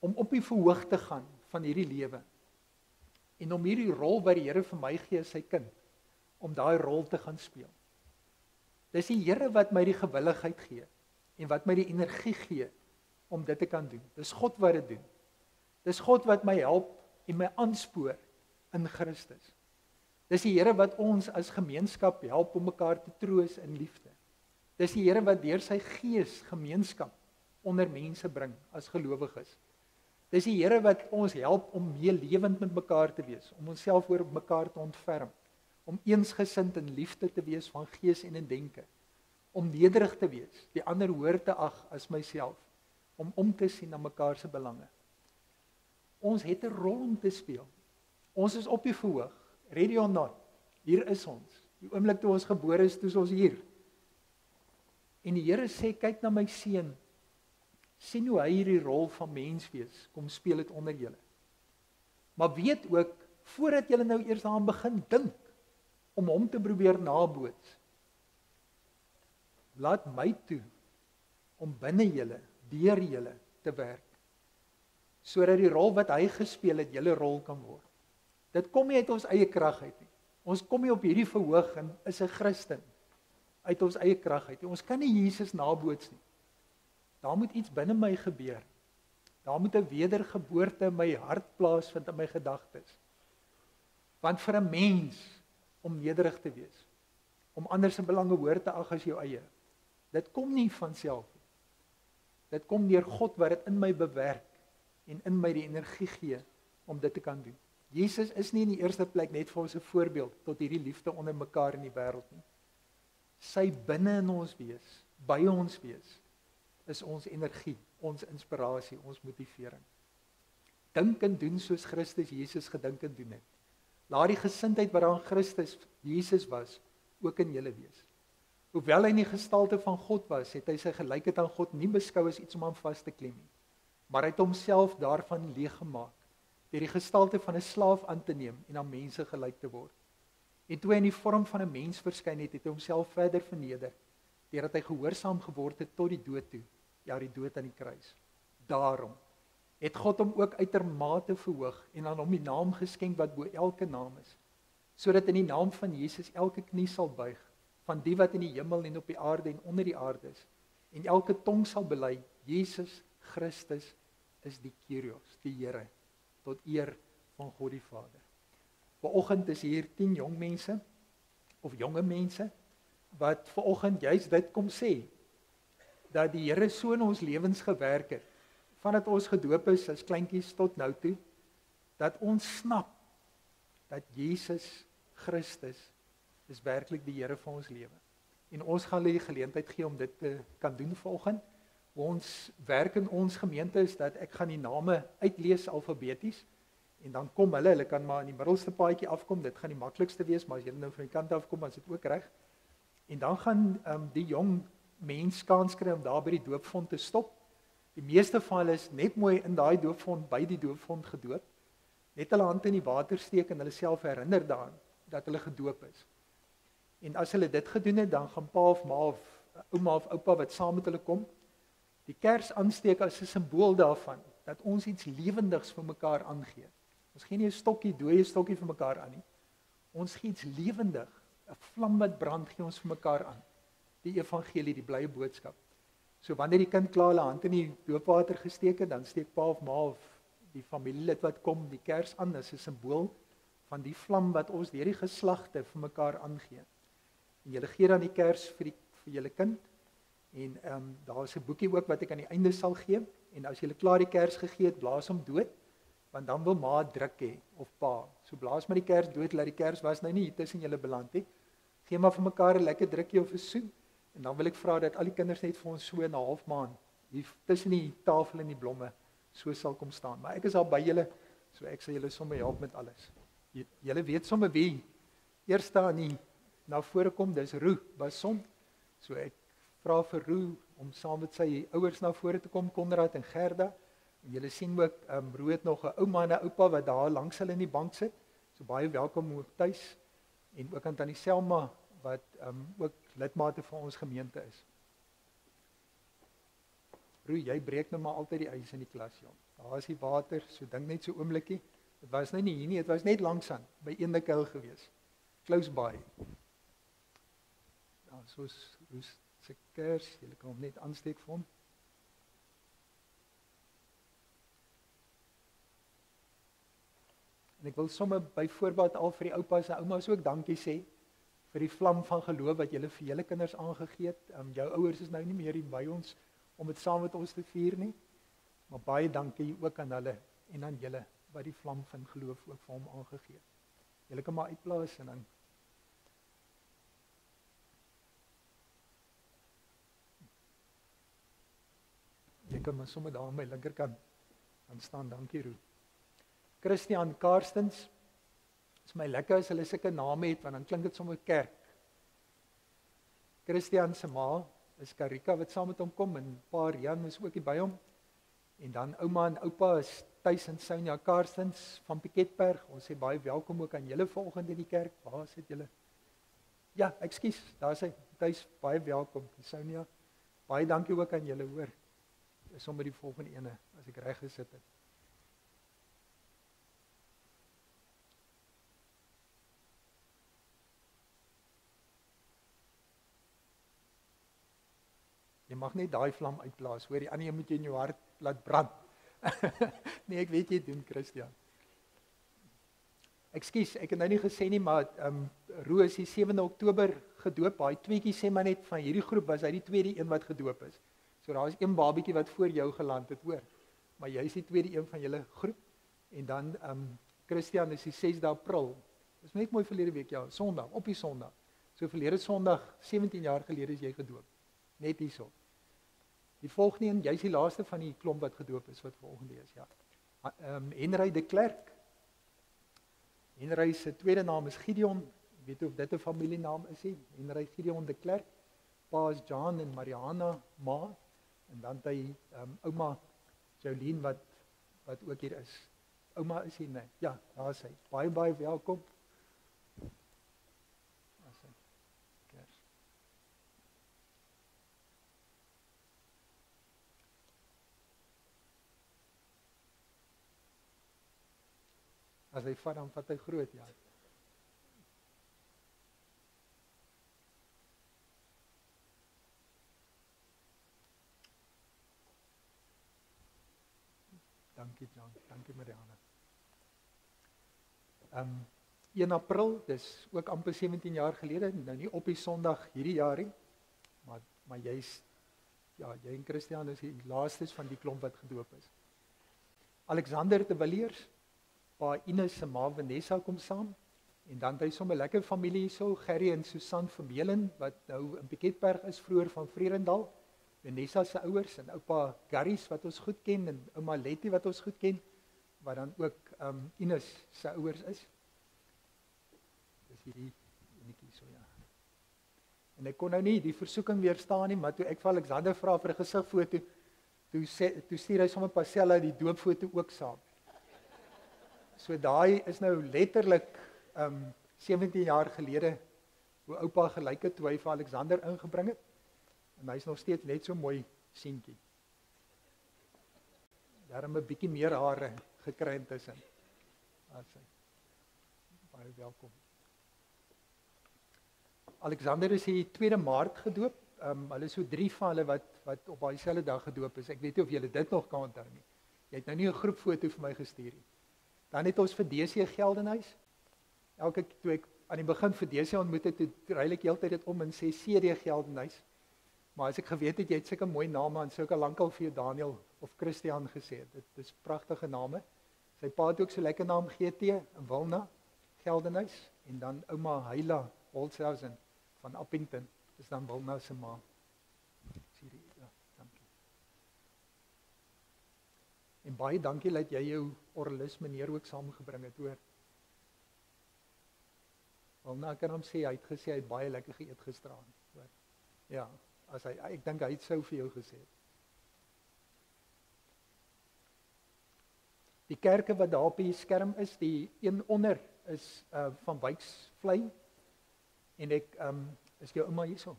om op die verhoog te gaan van hierdie lewe. En om hierdie rol wat die Here vir my gee as sy kind, om daai rol te gaan speel. Dis die Here wat my die gewilligheid gee en wat my die energie gee om dit te kan doen. Dis God wat dit doen. Dis God wat my help en my aanspoor in Christus. Dis die Here wat ons as gemeenskap help om mekaar te troos in liefde. Dis die Here wat deur sy Gees gemeenskap onder mense bring as gelowiges. Dis die Here wat ons help om meer lewend met mekaar te wees, om onsself oor mekaar te ontferm, om eensgesind in liefde te wees van gees en in denke, om nederig te wees, die ander hoër te ag as myself, om te sien na mekaar se belange. Ons het 'n rol om te speel. Ons is op die verhoog, ready or not. Hier is ons. Die oomblik toe ons gebore is, toe is ons hier. En die Here sê, kyk na my seun. Sien hoe hy hierdie rol van mens wees, kom speel dit onder julle. Maar weet ook, voordat julle nou eers daaraan begin dink, om hom te probeer naboots, laat my toe, om binne julle, deur julle te werk, sodat die rol wat hy gespeel het, julle rol kan word. Dit kom nie uit ons eie krag uit nie. Ons kom nie op hierdie verhoog en is 'n Christen, uit ons eie krag uit nie. Ons kan nie Jesus naboots nie. Daar moet iets binne my gebeur. Daar moet 'n wedergeboorte in my hart plaasvind, in my gedagtes. Want vir 'n mens om nederig te wees, om ander se belange hoër te ag as jou eie, dit kom nie van self nie. Dit kom deur God wat dit in my bewerk en in my die energie gee om dit te kan doen. Jesus is nie in die eerste plek net vir ons 'n voorbeeld tot hierdie liefde onder mekaar in die wêreld nie. Sy binne in ons wees, by ons wees, is ons energie, ons inspirasie, ons motivering. Dink en doen soos Christus Jesus gedink en doen het. Laat die gesindheid wat aan Christus Jesus was, ook in julle wees. Hoewel hy in die gestalte van God was, het hy sy gelykheid aan God nie beskou as iets om aan vas te klem nie, maar hy het homself daarvan leeg gemaak, deur die gestalte van 'n slaaf aan te neem en aan mense gelyk te word. En toe hy in die vorm van 'n mens verskyn het, het hy homself verder verneder, deurdat hy gehoorsaam geword het tot die dood toe, ja, die dood aan die kruis. Daarom het God hom ook uitermate verhoog en aan hom die naam geskenk wat bo elke naam is, sodat in die naam van Jesus elke knie sal buig, van die wat in die hemel en op die aarde en onder die aarde is, en elke tong sal bely, Jesus Christus is die Kyrios, die Here, tot eer van God die Vader. Vanoggend is hier 10 jong mense, of jonge mense, wat vanoggend juist dit kom sê, dat die Here so in ons lewens gewerk het, vandat ons gedoop is as kleintjies tot nou toe, dat ons snap, dat Jesus Christus is werklik die Here van ons lewe. En ons gaan hulle die geleentheid gee om dit te kan doen vanoggend. Ons werk in ons gemeente is dat ek gaan die name uitlees alfabeties, en dan kom hulle kan maar in die middelste paadjie afkom, dit gaan die maklikste wees, maar as julle nou van die kant afkom, dan is dit ook reg. En dan gaan die jong mens kans kry om daar by die doopvont te stop. Die meeste van hulle is net mooi in daai doopvont, by die doopvont gedoop, net hulle hand in die water steek en hulle self herinner daaraan, dat hulle gedoop is. En as hulle dit gedoen het, dan gaan pa of ma of ouma of oupa wat saam met hulle kom, die kers aansteek as 'n simbool daarvan, dat ons iets lewendigs vir mekaar aangee. Ons gee nie 'n stokkie, dooie stokkie vir mekaar aan nie. Ons gee iets lewendig, 'n vlam wat brand gee ons vir mekaar aan. Die evangelie, die blye boodskap. So wanneer die kind klaar hulle hand in die doopwater gesteek het, dan steek pa of ma of die familielid wat kom die kers aan as 'n simbool van die vlam wat ons deur die geslagte vir mekaar aangee. En julle gee dan die kers vir julle kind. En daar is 'n boekie ook wat ek aan die einde sal gee. En as julle klaar die kers gegee het, blaas hom dood, want dan wil ma druk hê of pa. So blaas maar die kers dood, laat die kers was nou nie hier tussen julle beland nie. Gee maar vir mekaar 'n lekker drukkie of 'n soen. En dan wil ek vra dat al die kinders net vir ons so 'n half maand hier tussen die tafel en die blomme so sal kom staan. Maar ek is al by julle, so ek sal julle sommer help met alles. Julle weet sommer wie eerste aan die na vore kom, dis Roo Bason. So ek vra vir Roo om saam met sy ouers na vore te kom, Konrad en Gerda. En julle sien ook Roo het nog 'n ouma en 'n oupa wat daar langs hulle in die bank sit. So baie welkom ook tuis. En ook aan tannie Selma wat ook lidmate van ons gemeente is. Roo, jy breek nou maar altyd die ys in die klas, ja. Daar is die water, so dink net so oomblikie. Dit was nou nie hier nie, dit was net langsaan by Eendekuil gewees. Close by. Ja, soos Roos se kers, julle kan hom net aansteek vir hom. En ek wil sommer by voorbaat al vir die oupas en oumas ook dankie sê vir die vlam van geloof wat julle vir julle kinders aangegee het. Jou ouers is nou nie meer hier by ons om dit saam met ons te vier nie. Maar baie dankie ook aan hulle en aan julle wat die vlam van geloof ook vir hom aangegee het. Julle kan maar uitplaas en dan jy kan maar sommer daar aan my linkerkant gaan staan, dankie Roel. Christian Karstens, is my lekker as hulle sulke name het, want dan klink dit sommer kerk. Christian se ma is Karika wat saam met hom kom, en pa Rian is ook hier by hom. En dan ouma en oupa is Thys en Sonja Karstens van Piketberg. Ons sê baie welkom ook aan julle vanoggend in die kerk. Waar sit julle? Ja, ekskuus, daar is hy. Thys, baie welkom. Sonja, baie dankie ook aan julle, hoor. Is sommer die volgende ene, as ek reg gesit het. Jy mag net daai vlam uitblaas, hoor, die ander een moet jy in jou hart laat brand. Nee, ek weet jy doen, Christian. Ekskuus, ek het nou nie gesê nie, maar Roe is die 7de Oktober gedoop. Daai tweetjie sê maar net van hierdie groep was hy die tweede een wat gedoop is. So daar is een babietjie wat voor jou geland het, hoor. Maar jy is die tweede een van julle groep. En dan Christian is die 6de April. Dis net mooi verlede week, ja, Sondag, op die Sondag. So verlede Sondag, 17 jaar gelede is jy gedoop. Net hierso. Die volgende een, jy is die laaste van die klomp wat gedoop is, wat volgende is, ja. Henry de Klerk. Henry se tweede naam is Gideon. Ek weet of dit 'n familienaam is nie. Henry Gideon de Klerk. Pa is John en Mariana Ma. En dan het hy ouma Jolien wat ook hier is. Ouma is hier, nee. Ja, daar is hy. Baie, baie welkom. Daar is hy. Kers. As hy vat, dan vat hy groot, ja. Dankie John, dankie Mariana. 1 April, dis ook amper 17 jaar gelede, nou nie op die Sondag hierdie jaar nie, maar jy en Christian is die laastes van die klomp wat gedoop is. Alexander de Villiers, pa Ines se ma Vanessa kom saam, en dan het hy sommer lekker familie hierso, Gerry en Susan Vermeulen, wat nou in Piketberg is, vroeër van Vredendal, Vanessa se ouers en oupa Garys wat ons goed ken en ouma Letty wat ons goed ken, wat dan ook Ines se ouers is. Dis hierdie enetjie so, ja. En ek kon nou nie die versoeking weerstaan nie, maar toe ek vir Alexander vra vir 'n gesigfoto, toe stuur hy sommer Pasella die doopfoto ook saam. So daai is nou letterlik 17 jaar gelede hoe oupa gelyk het toe hy vir Alexander ingebring het. En hy is nog steeds net so mooi seentjie. Daarom 'n bietjie meer hare gekry intussen. Baie welkom. Alexander is die 2de Maart gedoop. Hulle is so 3 van hulle wat op daai selfde dag gedoop is. Ek weet nie of julle dit nog kan onthou nie. Jy het nou nie 'n groepfoto vir my gestuur nie. Dan het ons vir DC Geldenhuys. Elke toe ek aan die begin vir DC ontmoet het, toe ry ek heeltyd dit om en sê CD Geldenhuys. Maar as ek geweet het, jy het sulke mooi name en sulke lankal vir jou Daniel of Christian gesê. Dit is pragtige name. Sy pa het ook so lekker naam GT in Wilna, Geldenhuys. En dan ouma Heila Holzhausen van Appington. Dis dan Wilna se ma. Ja, dankie. En baie dankie dat jy jou orgelis meneer ook saamgebring het, hoor. Wilna kan hom sê, hy het gesê, hy het baie lekker geëet gisteraan, hoor. Ja. Ek dink hy het sou vir jou gesê. Die kerke wat daar op die skerm is, die een onder is van Wyksvlei en ek is jou ouma hierso.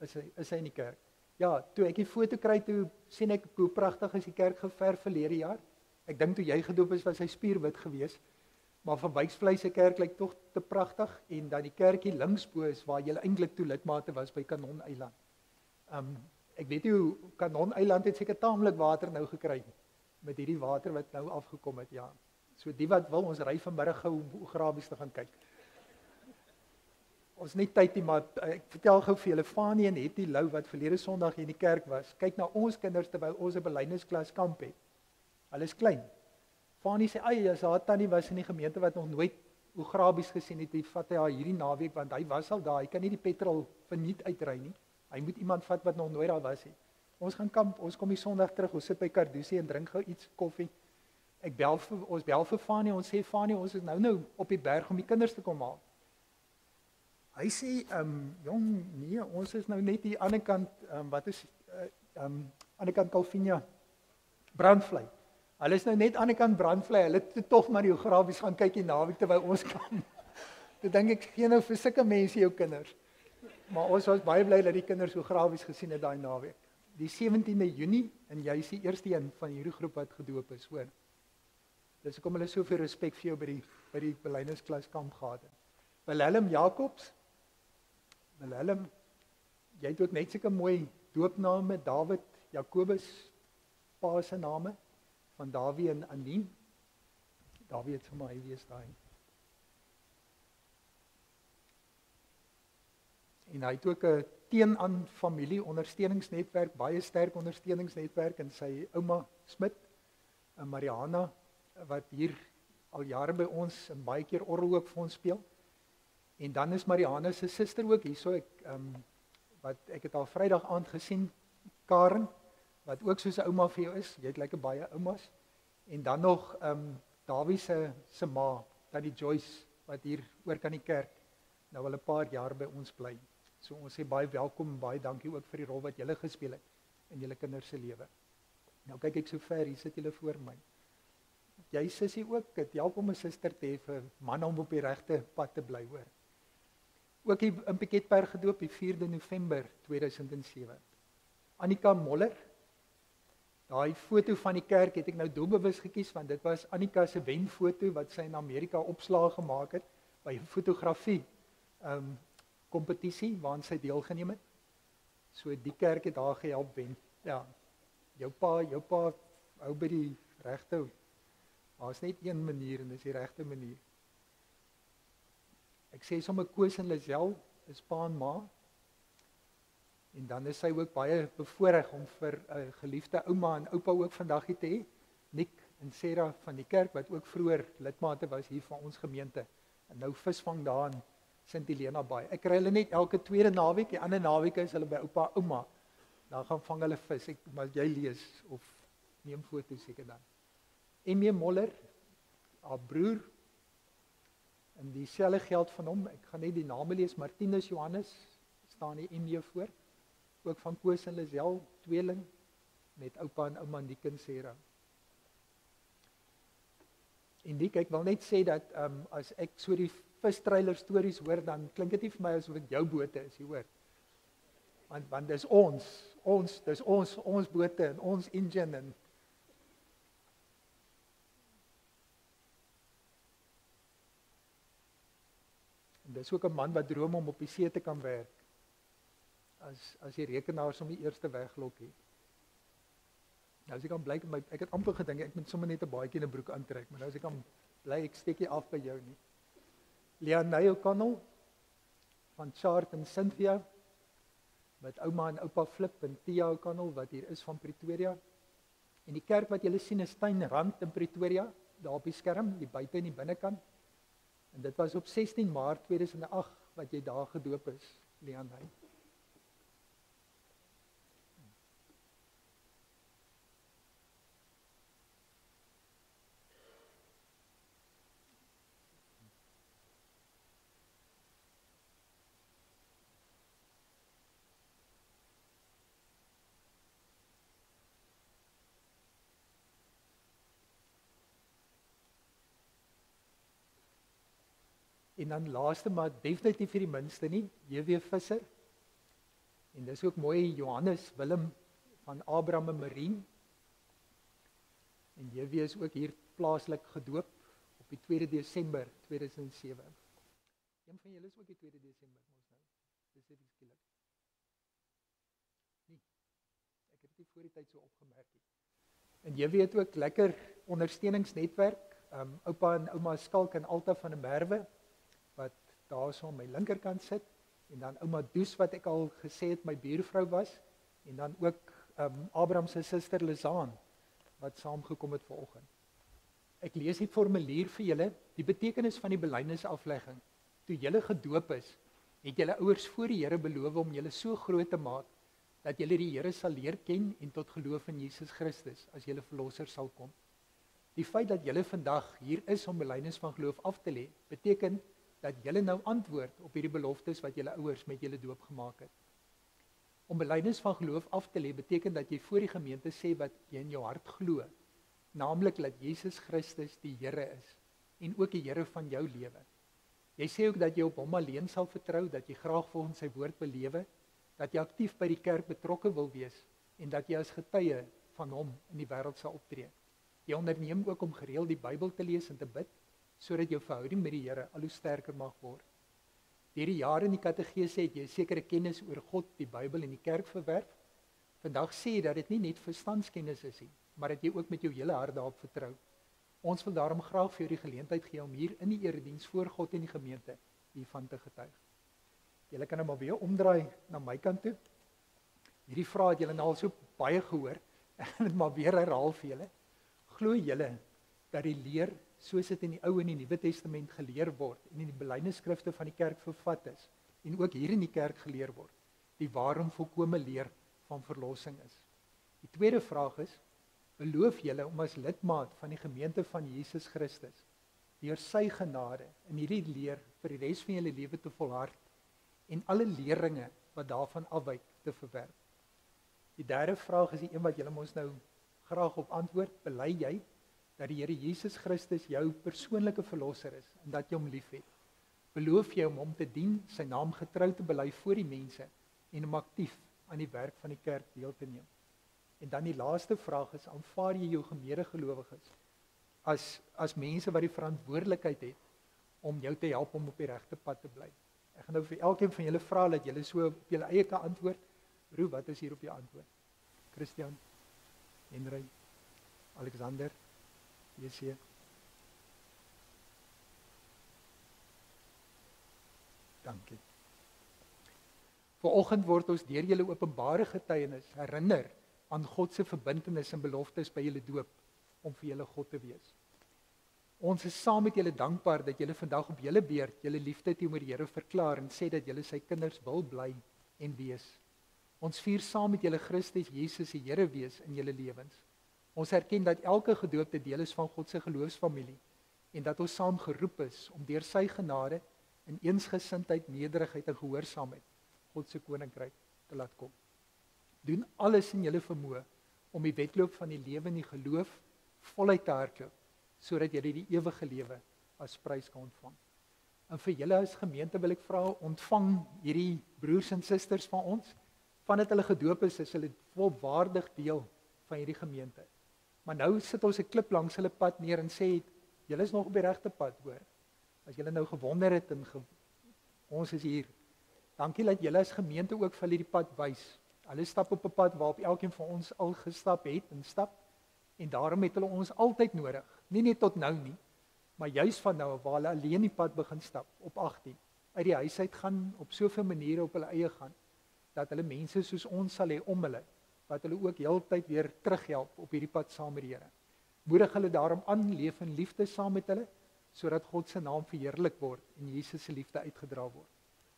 Is hy in die kerk? Ja, toe ek die foto kry, toe sien ek hoe pragtig is die kerk geverf verlede jaar. Ek dink toe jy gedoop is, was hy spierwit geweest. Maar van Wyksvlei se kerk lyk tog te pragtig en dan die kerkie linksbo is waar jy eintlik toe lidmate was by Kanon Eiland. Ek weet nie hoe Kanon Eiland het seker taamlik water nou gekry met hierdie water wat nou afgekom het, ja. So die wat wil, ons ry vanmiddag gou om Oegrabies te gaan kyk. ons nie tyd nie, maar ek vertel gou vir julle, Fanie en Hetty Lou wat verlede Sondag hier in die kerk was, kyk na ons kinders terwyl ons 'n belydensklas kamp het. Hulle is klein. Fanie sê, "Ag, as haar tannie was in die gemeente wat nog nooit oegrabies gesien het, vat hy haar hierdie naweek want hy was al daar, hy kan nie die petrol verniet uitry nie. Hy moet iemand vat wat nog nooit daar was nie. Ons gaan kamp, ons kom die Sondag terug, ons sit by Cardusie en drink gou iets koffie. Ons bel vir Fanie, ons sê Fanie, ons is nou op die berg om die kinders te kom haal. Hy sê, jong, nee, ons is nou net hier aan die ander kant, aan die kant Calvinia, Brandvlei. Hulle is nou net aan die kant Brandvlei, hulle het tog maar die oegrabies gaan kyk die naweek terwyl ons kan. Toe dink ek, gee nou vir sulke mense jou kinders. Maar ons was baie bly dat die kinders oegrabies gesien het daai naweek. Die 17de Junie, en jy is die eerste een van hierdie groep wat gedoop is, hoor. Dis hoekom hulle soveel respek vir jou by die belydensklas kamp gehad het. Wilhelm Jacobs, Wilhelm, jy het ook net sulke mooi doopname, David, Jakobus, pa se name, van Davie en Annie. Davie het vir my wees daai. En hy het ook 'n teenoor familie ondersteuningsnetwerk, baie sterk ondersteuningsnetwerk, en sy ouma Smit, en Mariana, wat hier al jare by ons en baie keer orgel ook vir ons speel. En dan is Mariana se suster ook hierso, wat ek het al Vrydag aand gesien, Karen, wat ook soos 'n ouma vir jou is. Jy het lekker baie oumas. En dan nog Davie se ma, Tannie Joyce, wat hier oor kan die kerk nou al 'n paar jaar by ons bly. So ons sê baie welkom, baie dankie ook vir die rol wat julle gespeel het in julle kinders se lewe. Nou kyk ek so ver, hier sit julle voor my. Jy sussie ook, dit help om 'n suster te hê vir manne om op die regte pad te bly, hoor. Ook hier in Piketberg gedoop die 4de November 2007. Annika Moller. Daai foto van die kerk het ek nou doelbewus gekies, want dit was Annika se wenfoto wat sy in Amerika opslae gemaak het by 'n fotografie kompetisie waarin sy deelgeneem het. So die kerk het haar gehelp wen. Ja. Jou pa hou by die regte. Daar's net een manier en dis die regte manier. Ek sê sommer Koos en Lisel is pa en ma. En dan is sy ook baie bevoorreg om vir 'n geliefde ouma en oupa ook vandag hier te hê. Nick en Sarah van die kerk wat ook vroeër lidmate was hier van ons gemeente. En nou visvang daar in Sint Helena Baai. Ek kry hulle net elke tweede naweek, die ander naweke is hulle by oupa ouma. Dan gaan vang hulle vis. Maar jy lees of neem foto's seker dan. M.E. Moller, haar broer, en dieselfde geld van hom, ek gaan net die name lees, Martinus Johannes, staan die M.E. voor, ook van Koos en Lisel, tweeling, met oupa en ouma Nick en Sarah. En Nick, ek wil net sê dat, as ek so die vistrailer stories hoor, dan klink dit nie vir my asof dit jou bote is, jy hoor. Want dis ons bote en ons engine en dis ook 'n man wat droom om op die see te kan werk. As die rekenaar som die eerste weglok het. Nou as ek kan bly, ek het amper gedink ek moet sommer net 'n baadjie en 'n broek aantrek, maar nou as ek kan bly, ek steek nie af by jou nie. Leanne O'Connell van Chart en Cynthia, met ouma en oupa Flip en Tia O'Connell wat hier is van Pretoria. En die kerk wat julle sien is Tuinrand in Pretoria, daar op die skerm, die buite en die binnekant. En dit was op 16 Maart 2008 wat jy daar gedoop is, Leanne. En dan laaste, maar definitief vir die minste nie, J.W. Visser. En dis ook mooi, Johannes Willem van Abraham en Marien. En J.W. is ook hier plaaslik gedoop op die 2de Desember 2007. Een van julle is ook die 2de Desember, mos nou. Dis dit skielik. Nee, ek het dit nie voor die tyd so opgemerk nie. En J.W. het ook lekker ondersteuningsnetwerk, oupa en ouma Skalk en Alta van der Merwe, wat daar so aan my linkerkant sit, en dan ouma Does wat ek al gesê het my buurvrou was, en dan ook Abraham se suster Lizaan wat saamgekom het vanoggend. Ek lees die formulier vir julle, die betekenis van die belydenisaflegging. Toe julle gedoop is, het julle ouers voor die Here beloof om julle so groot te maak dat julle die Here sal leer ken en tot geloof in Jesus Christus as julle verlosser sal kom. Die feit dat julle vandag hier is om belydenis van geloof af te lê, beteken dat julle nou antwoord op hierdie beloftes wat julle ouers met julle doop gemaak het. Om belydenis van geloof af te lê beteken dat jy voor die gemeente sê wat jy in jou hart glo, naamlik dat Jesus Christus die Here is en ook die Here van jou lewe. Jy sê ook dat jy op hom alleen sal vertrou, dat jy graag volgens sy woord wil lewe, dat jy aktief by die kerk betrokke wil wees en dat jy as getuie van hom in die wêreld sal optree. Jy onderneem ook om gereeld die Bybel te lees en te bid, sodat jou verhouding met die Here al hoe sterker mag word. Deur die jare in die katekese het jy sekere kennis oor God, die Bybel en die kerk verwerf. Vandag sê jy dat dit nie net verstandskennis is nie, maar dat jy ook met jou hele hart daarop vertrou. Ons wil daarom graag vir jou die geleentheid gee om hier in die erediens voor God en die gemeente hiervan te getuig. Julle kan nou maar weer omdraai na my kant toe. Hierdie vraag het julle nou al so baie gehoor. Ek gaan dit maar weer herhaal vir julle. Glo julle dat die leer soos dit in die Ou en die Nuwe Testament geleer word en in die belydenisskrifte van die kerk vervat is en ook hier in die kerk geleer word, die waarom volkome leer van verlossing is? Die tweede vraag is, beloof julle om as lidmaat van die gemeente van Jesus Christus deur sy genade in hierdie leer vir die res van julle lewe te volhard en alle leringe wat daarvan afwyk te verwerp? Die derde vraag is die een wat julle ons nou graag op antwoord. Bely jy dat die Here Jesus Christus jou persoonlike verlosser is en dat jy hom liefhet? Beloof jy om hom te dien, sy naam getrou te bely voor die mense en om aktief aan die werk van die kerk deel te neem? En dan die laaste vraag is, aanvaar jy jou medegelowiges as mense wat die verantwoordelikheid het om jou te help om op die regte pad te bly? Ek gaan nou vir elkeen van julle vra dat julle so op julle eie kan antwoord. Roe, wat is hier op jou antwoord? Christian, Henry, Alexander, JC. Dankie. Vanoggend word ons deur julle openbare getuienis herinner aan God se verbintenis en beloftes by julle doop om vir julle God te wees. Ons is saam met julle dankbaar dat julle vandag op julle beurt julle liefde teenoor die Here verklaar en sê dat julle sy kinders wil bly en wees. Ons vier saam met julle Christus Jesus se Here wees in julle lewens. Ons erken dat elke gedoopte deel is van God se geloofsfamilie en dat ons saam geroep is om deur sy genade in eensgesindheid, nederigheid en gehoorsaamheid God se koninkryk te laat kom. Doen alles in julle vermoë om die wedloop van die lewe in die geloof voluit te hardloop, sodat julle die ewige lewe as prys kan ontvang. En vir julle as gemeente wil ek vra, ontvang hierdie broers en susters van ons, vandat hulle gedoop is hulle volwaardig deel van hierdie gemeente. Maar nou sit ons 'n klip langs hulle pad neer en sê, julle is nog op die regte pad, hoor. As julle nou gewonder het en ons is hier. Dankie dat julle as gemeente ook vir hulle die pad wys. Hulle stap op 'n pad waarop elkeen van ons al gestap het en stap. En daarom het hulle ons altyd nodig. Nie net tot nou nie, maar juis van nou waar hulle alleen die pad begin stap op 18. Uit die huis uit gaan, op soveel maniere op hulle eie gaan, dat hulle mense soos ons sal hê om hulle, wat hulle ook heeltyd weer terughelp op hierdie pad saam met die Here. Moedig hulle daarom aan, leef in liefde saam met hulle, sodat God se naam verheerlik word en Jesus se liefde uitgedra word.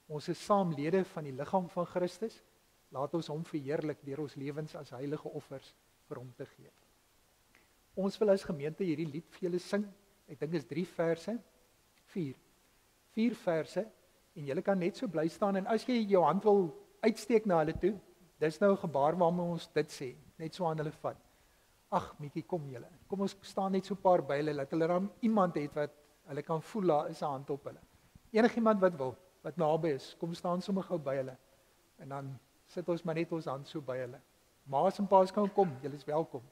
Ons is saamlede van die liggaam van Christus. Laat ons hom verheerlik deur ons lewens as heilige offers vir hom te gee. Ons wil as gemeente hierdie lied vir julle sing. Ek dink is 3 verse. 4 verse en julle kan net so bly staan en as jy jou hand wil uitsteek na hulle toe, dis nou 'n gebaar waarmee ons dit sê, net so aan hulle vat. Ag, Mietjie, kom julle. Kom ons staan net so 'n paar by hulle, laat hulle dan iemand het wat hulle kan voel daar is 'n hand op hulle. Enigiemand wat wil, wat naby is, kom staan sommer gou by hulle. En dan sit ons maar net ons hand so by hulle. Ma's en pa's kan kom, julle is welkom.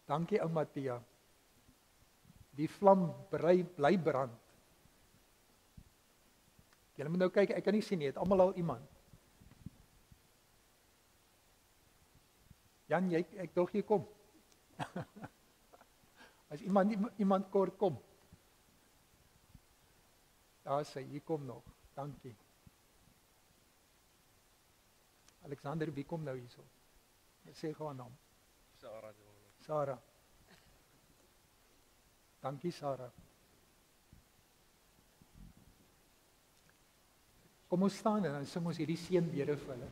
Dankie ou Matthia. Die vlam bly brand. Julle moet nou kyk, ek kan nie sien nie, het almal al iemand. Jan, ek dog jy kom. As iemand kort kom. Daar sê, hier kom nog. Dankie. Alexander, wie kom nou hierso? Sê gou aan hom. Sarah. Dankie, Sarah. Kom ons staan en dan sing ons hierdie seënbede vir hulle.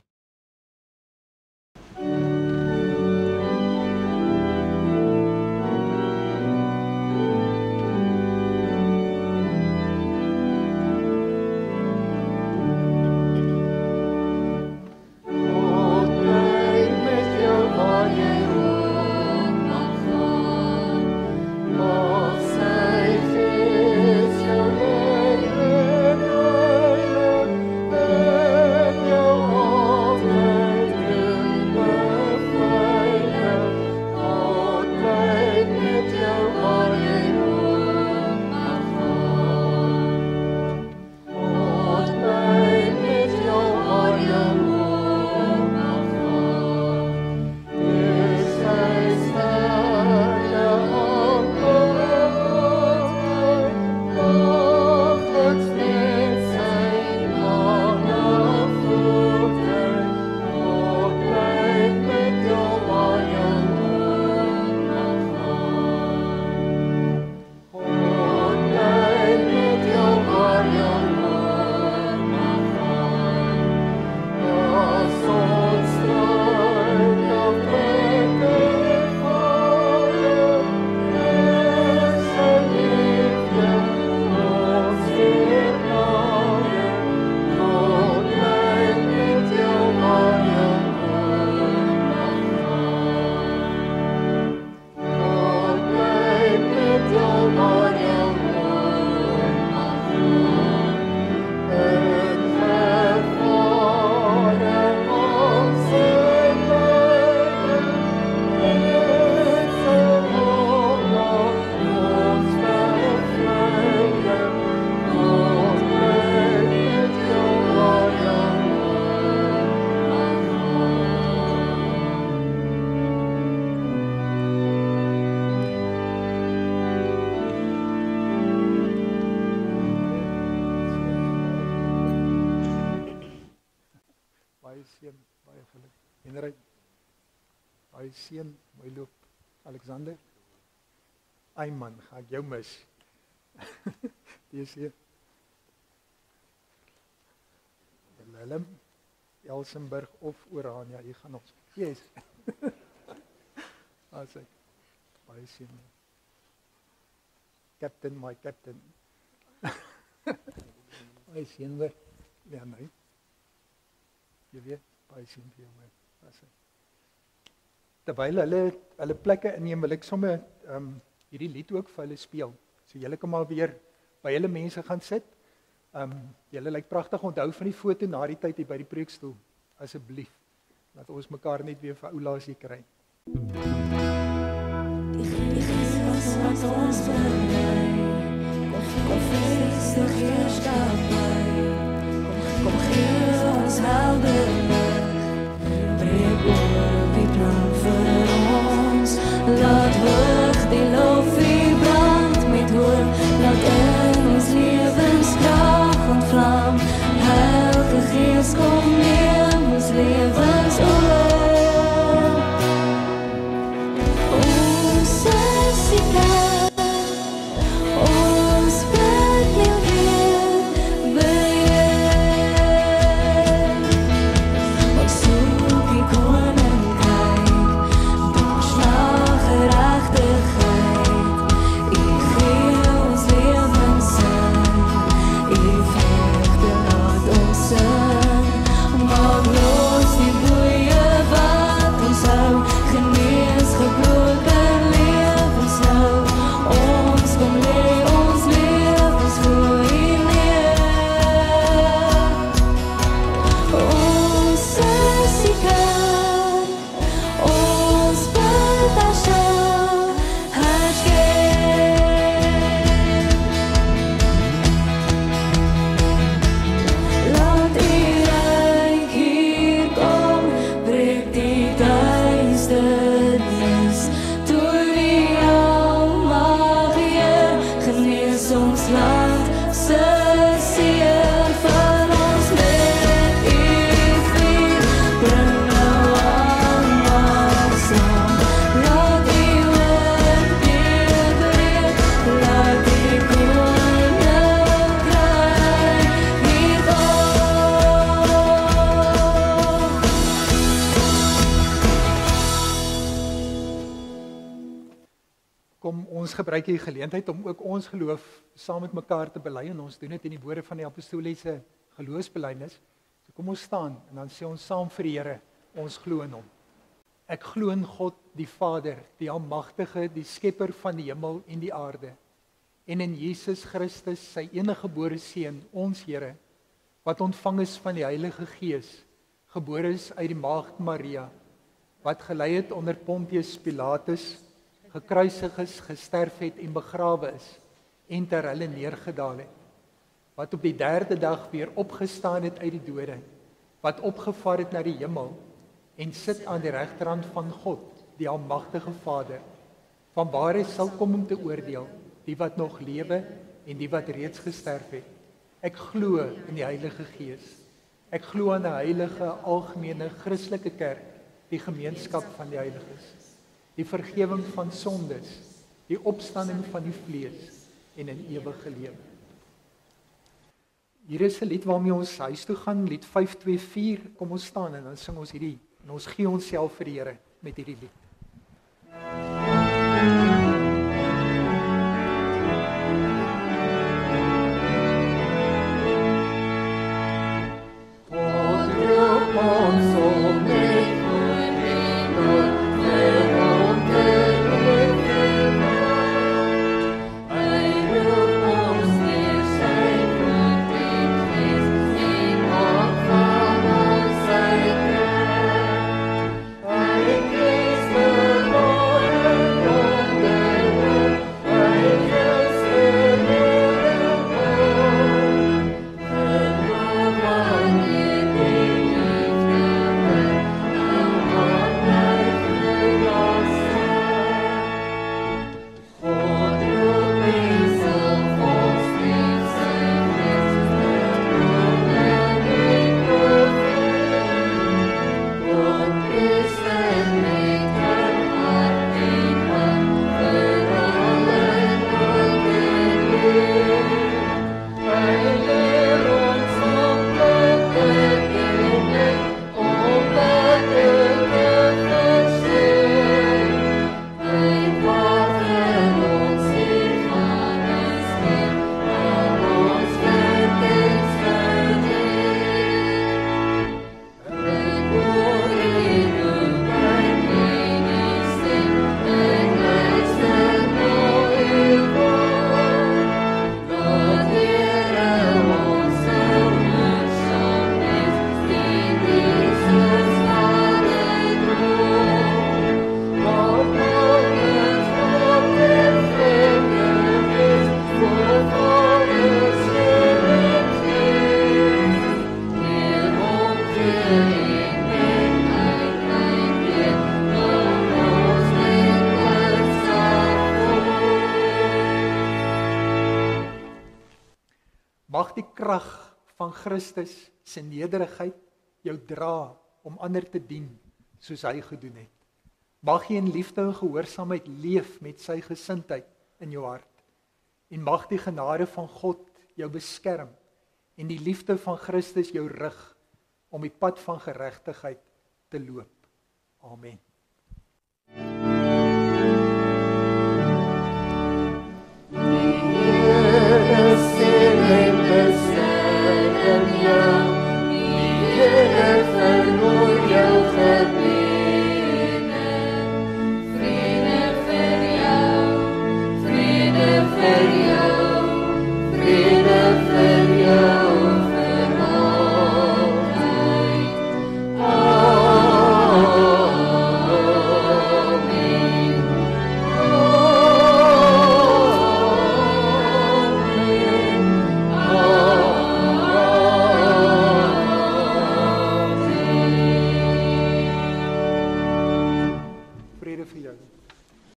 Seun, mooi loop. Alexander. Ai man, ga ek jou mis. Dis hier. Willem, Elsenburg of Orania, hier gaan ons. Yes. As ek baie seën. Captain, my captain. Baie seën weer. Ja, nee. Jy weet, baie seën vir jou man. As ek terwyl hulle plekke inneem, wil ek sommer hierdie lied ook vir hulle speel. So julle kan maar weer by julle mense gaan sit. Julle lyk pragtig, onthou van die foto na die tyd hier by die preekstoel. Asseblief, laat ons mekaar net weer vir oulasie kry. Die Gees wat ons berei, kom feestig heerskappy, kom gee ons helder breek oor die plan vir ons, laat hoog die lof brand met hoop, laat in ons lewenskrag ontvlam, Heilige Gees kom neem ons lewens oor. Ons is die kerk, ons bid nie weer beheer, ons soek die koninkrijk, doorslag gerechtigheid, U gee ons lewensin, U vreugde laat ons sing, maak los die Ons gebruik die geleentheid om ook ons geloof saam met mekaar te bely en ons doen dit in die woorde van die apostoliese geloofsbelijdenis. So kom ons staan en dan sê ons saam vir die Here, ons glo in hom. Ek glo in God die Vader, die Almagtige, die skepper van die hemel en die aarde, en in Jesus Christus, sy enige gebore seun, ons Here, wat ontvang is van die Heilige Gees, gebore is uit die maagd Maria, wat gelei het onder Pontius Pilatus, gekruisig is, gesterf het en begrawe is, en ter hulle neergedaal het, wat op die 3de dag weer opgestaan het uit die dode, wat opgevaar het na die hemel, en sit aan die regterhand van God, die Almagtige Vader, vanwaar hy sal kom om te oordeel, die wat nog lewe en die wat reeds gesterf het. Ek glo in die Heilige Gees. Ek glo aan 'n heilige, algemene, Christelike kerk, die gemeenskap van die heiliges, die vergewing van sondes, die opstanding van die vlees en 'n ewige lewe. Hier is 'n lied waarmee ons huis toe gaan, lied 524. Kom ons staan en dan sing ons hierdie, en ons gee onsself vir die Here met hierdie lied. Mag die krag van Christus se nederigheid jou dra om ander te dien soos hy gedoen het. Mag jy in liefde en gehoorsaamheid leef met sy gesindheid in jou hart. En mag die genade van God jou beskerm en die liefde van Christus jou rig om die pad van geregtigheid te loop. Amen. Die Here sê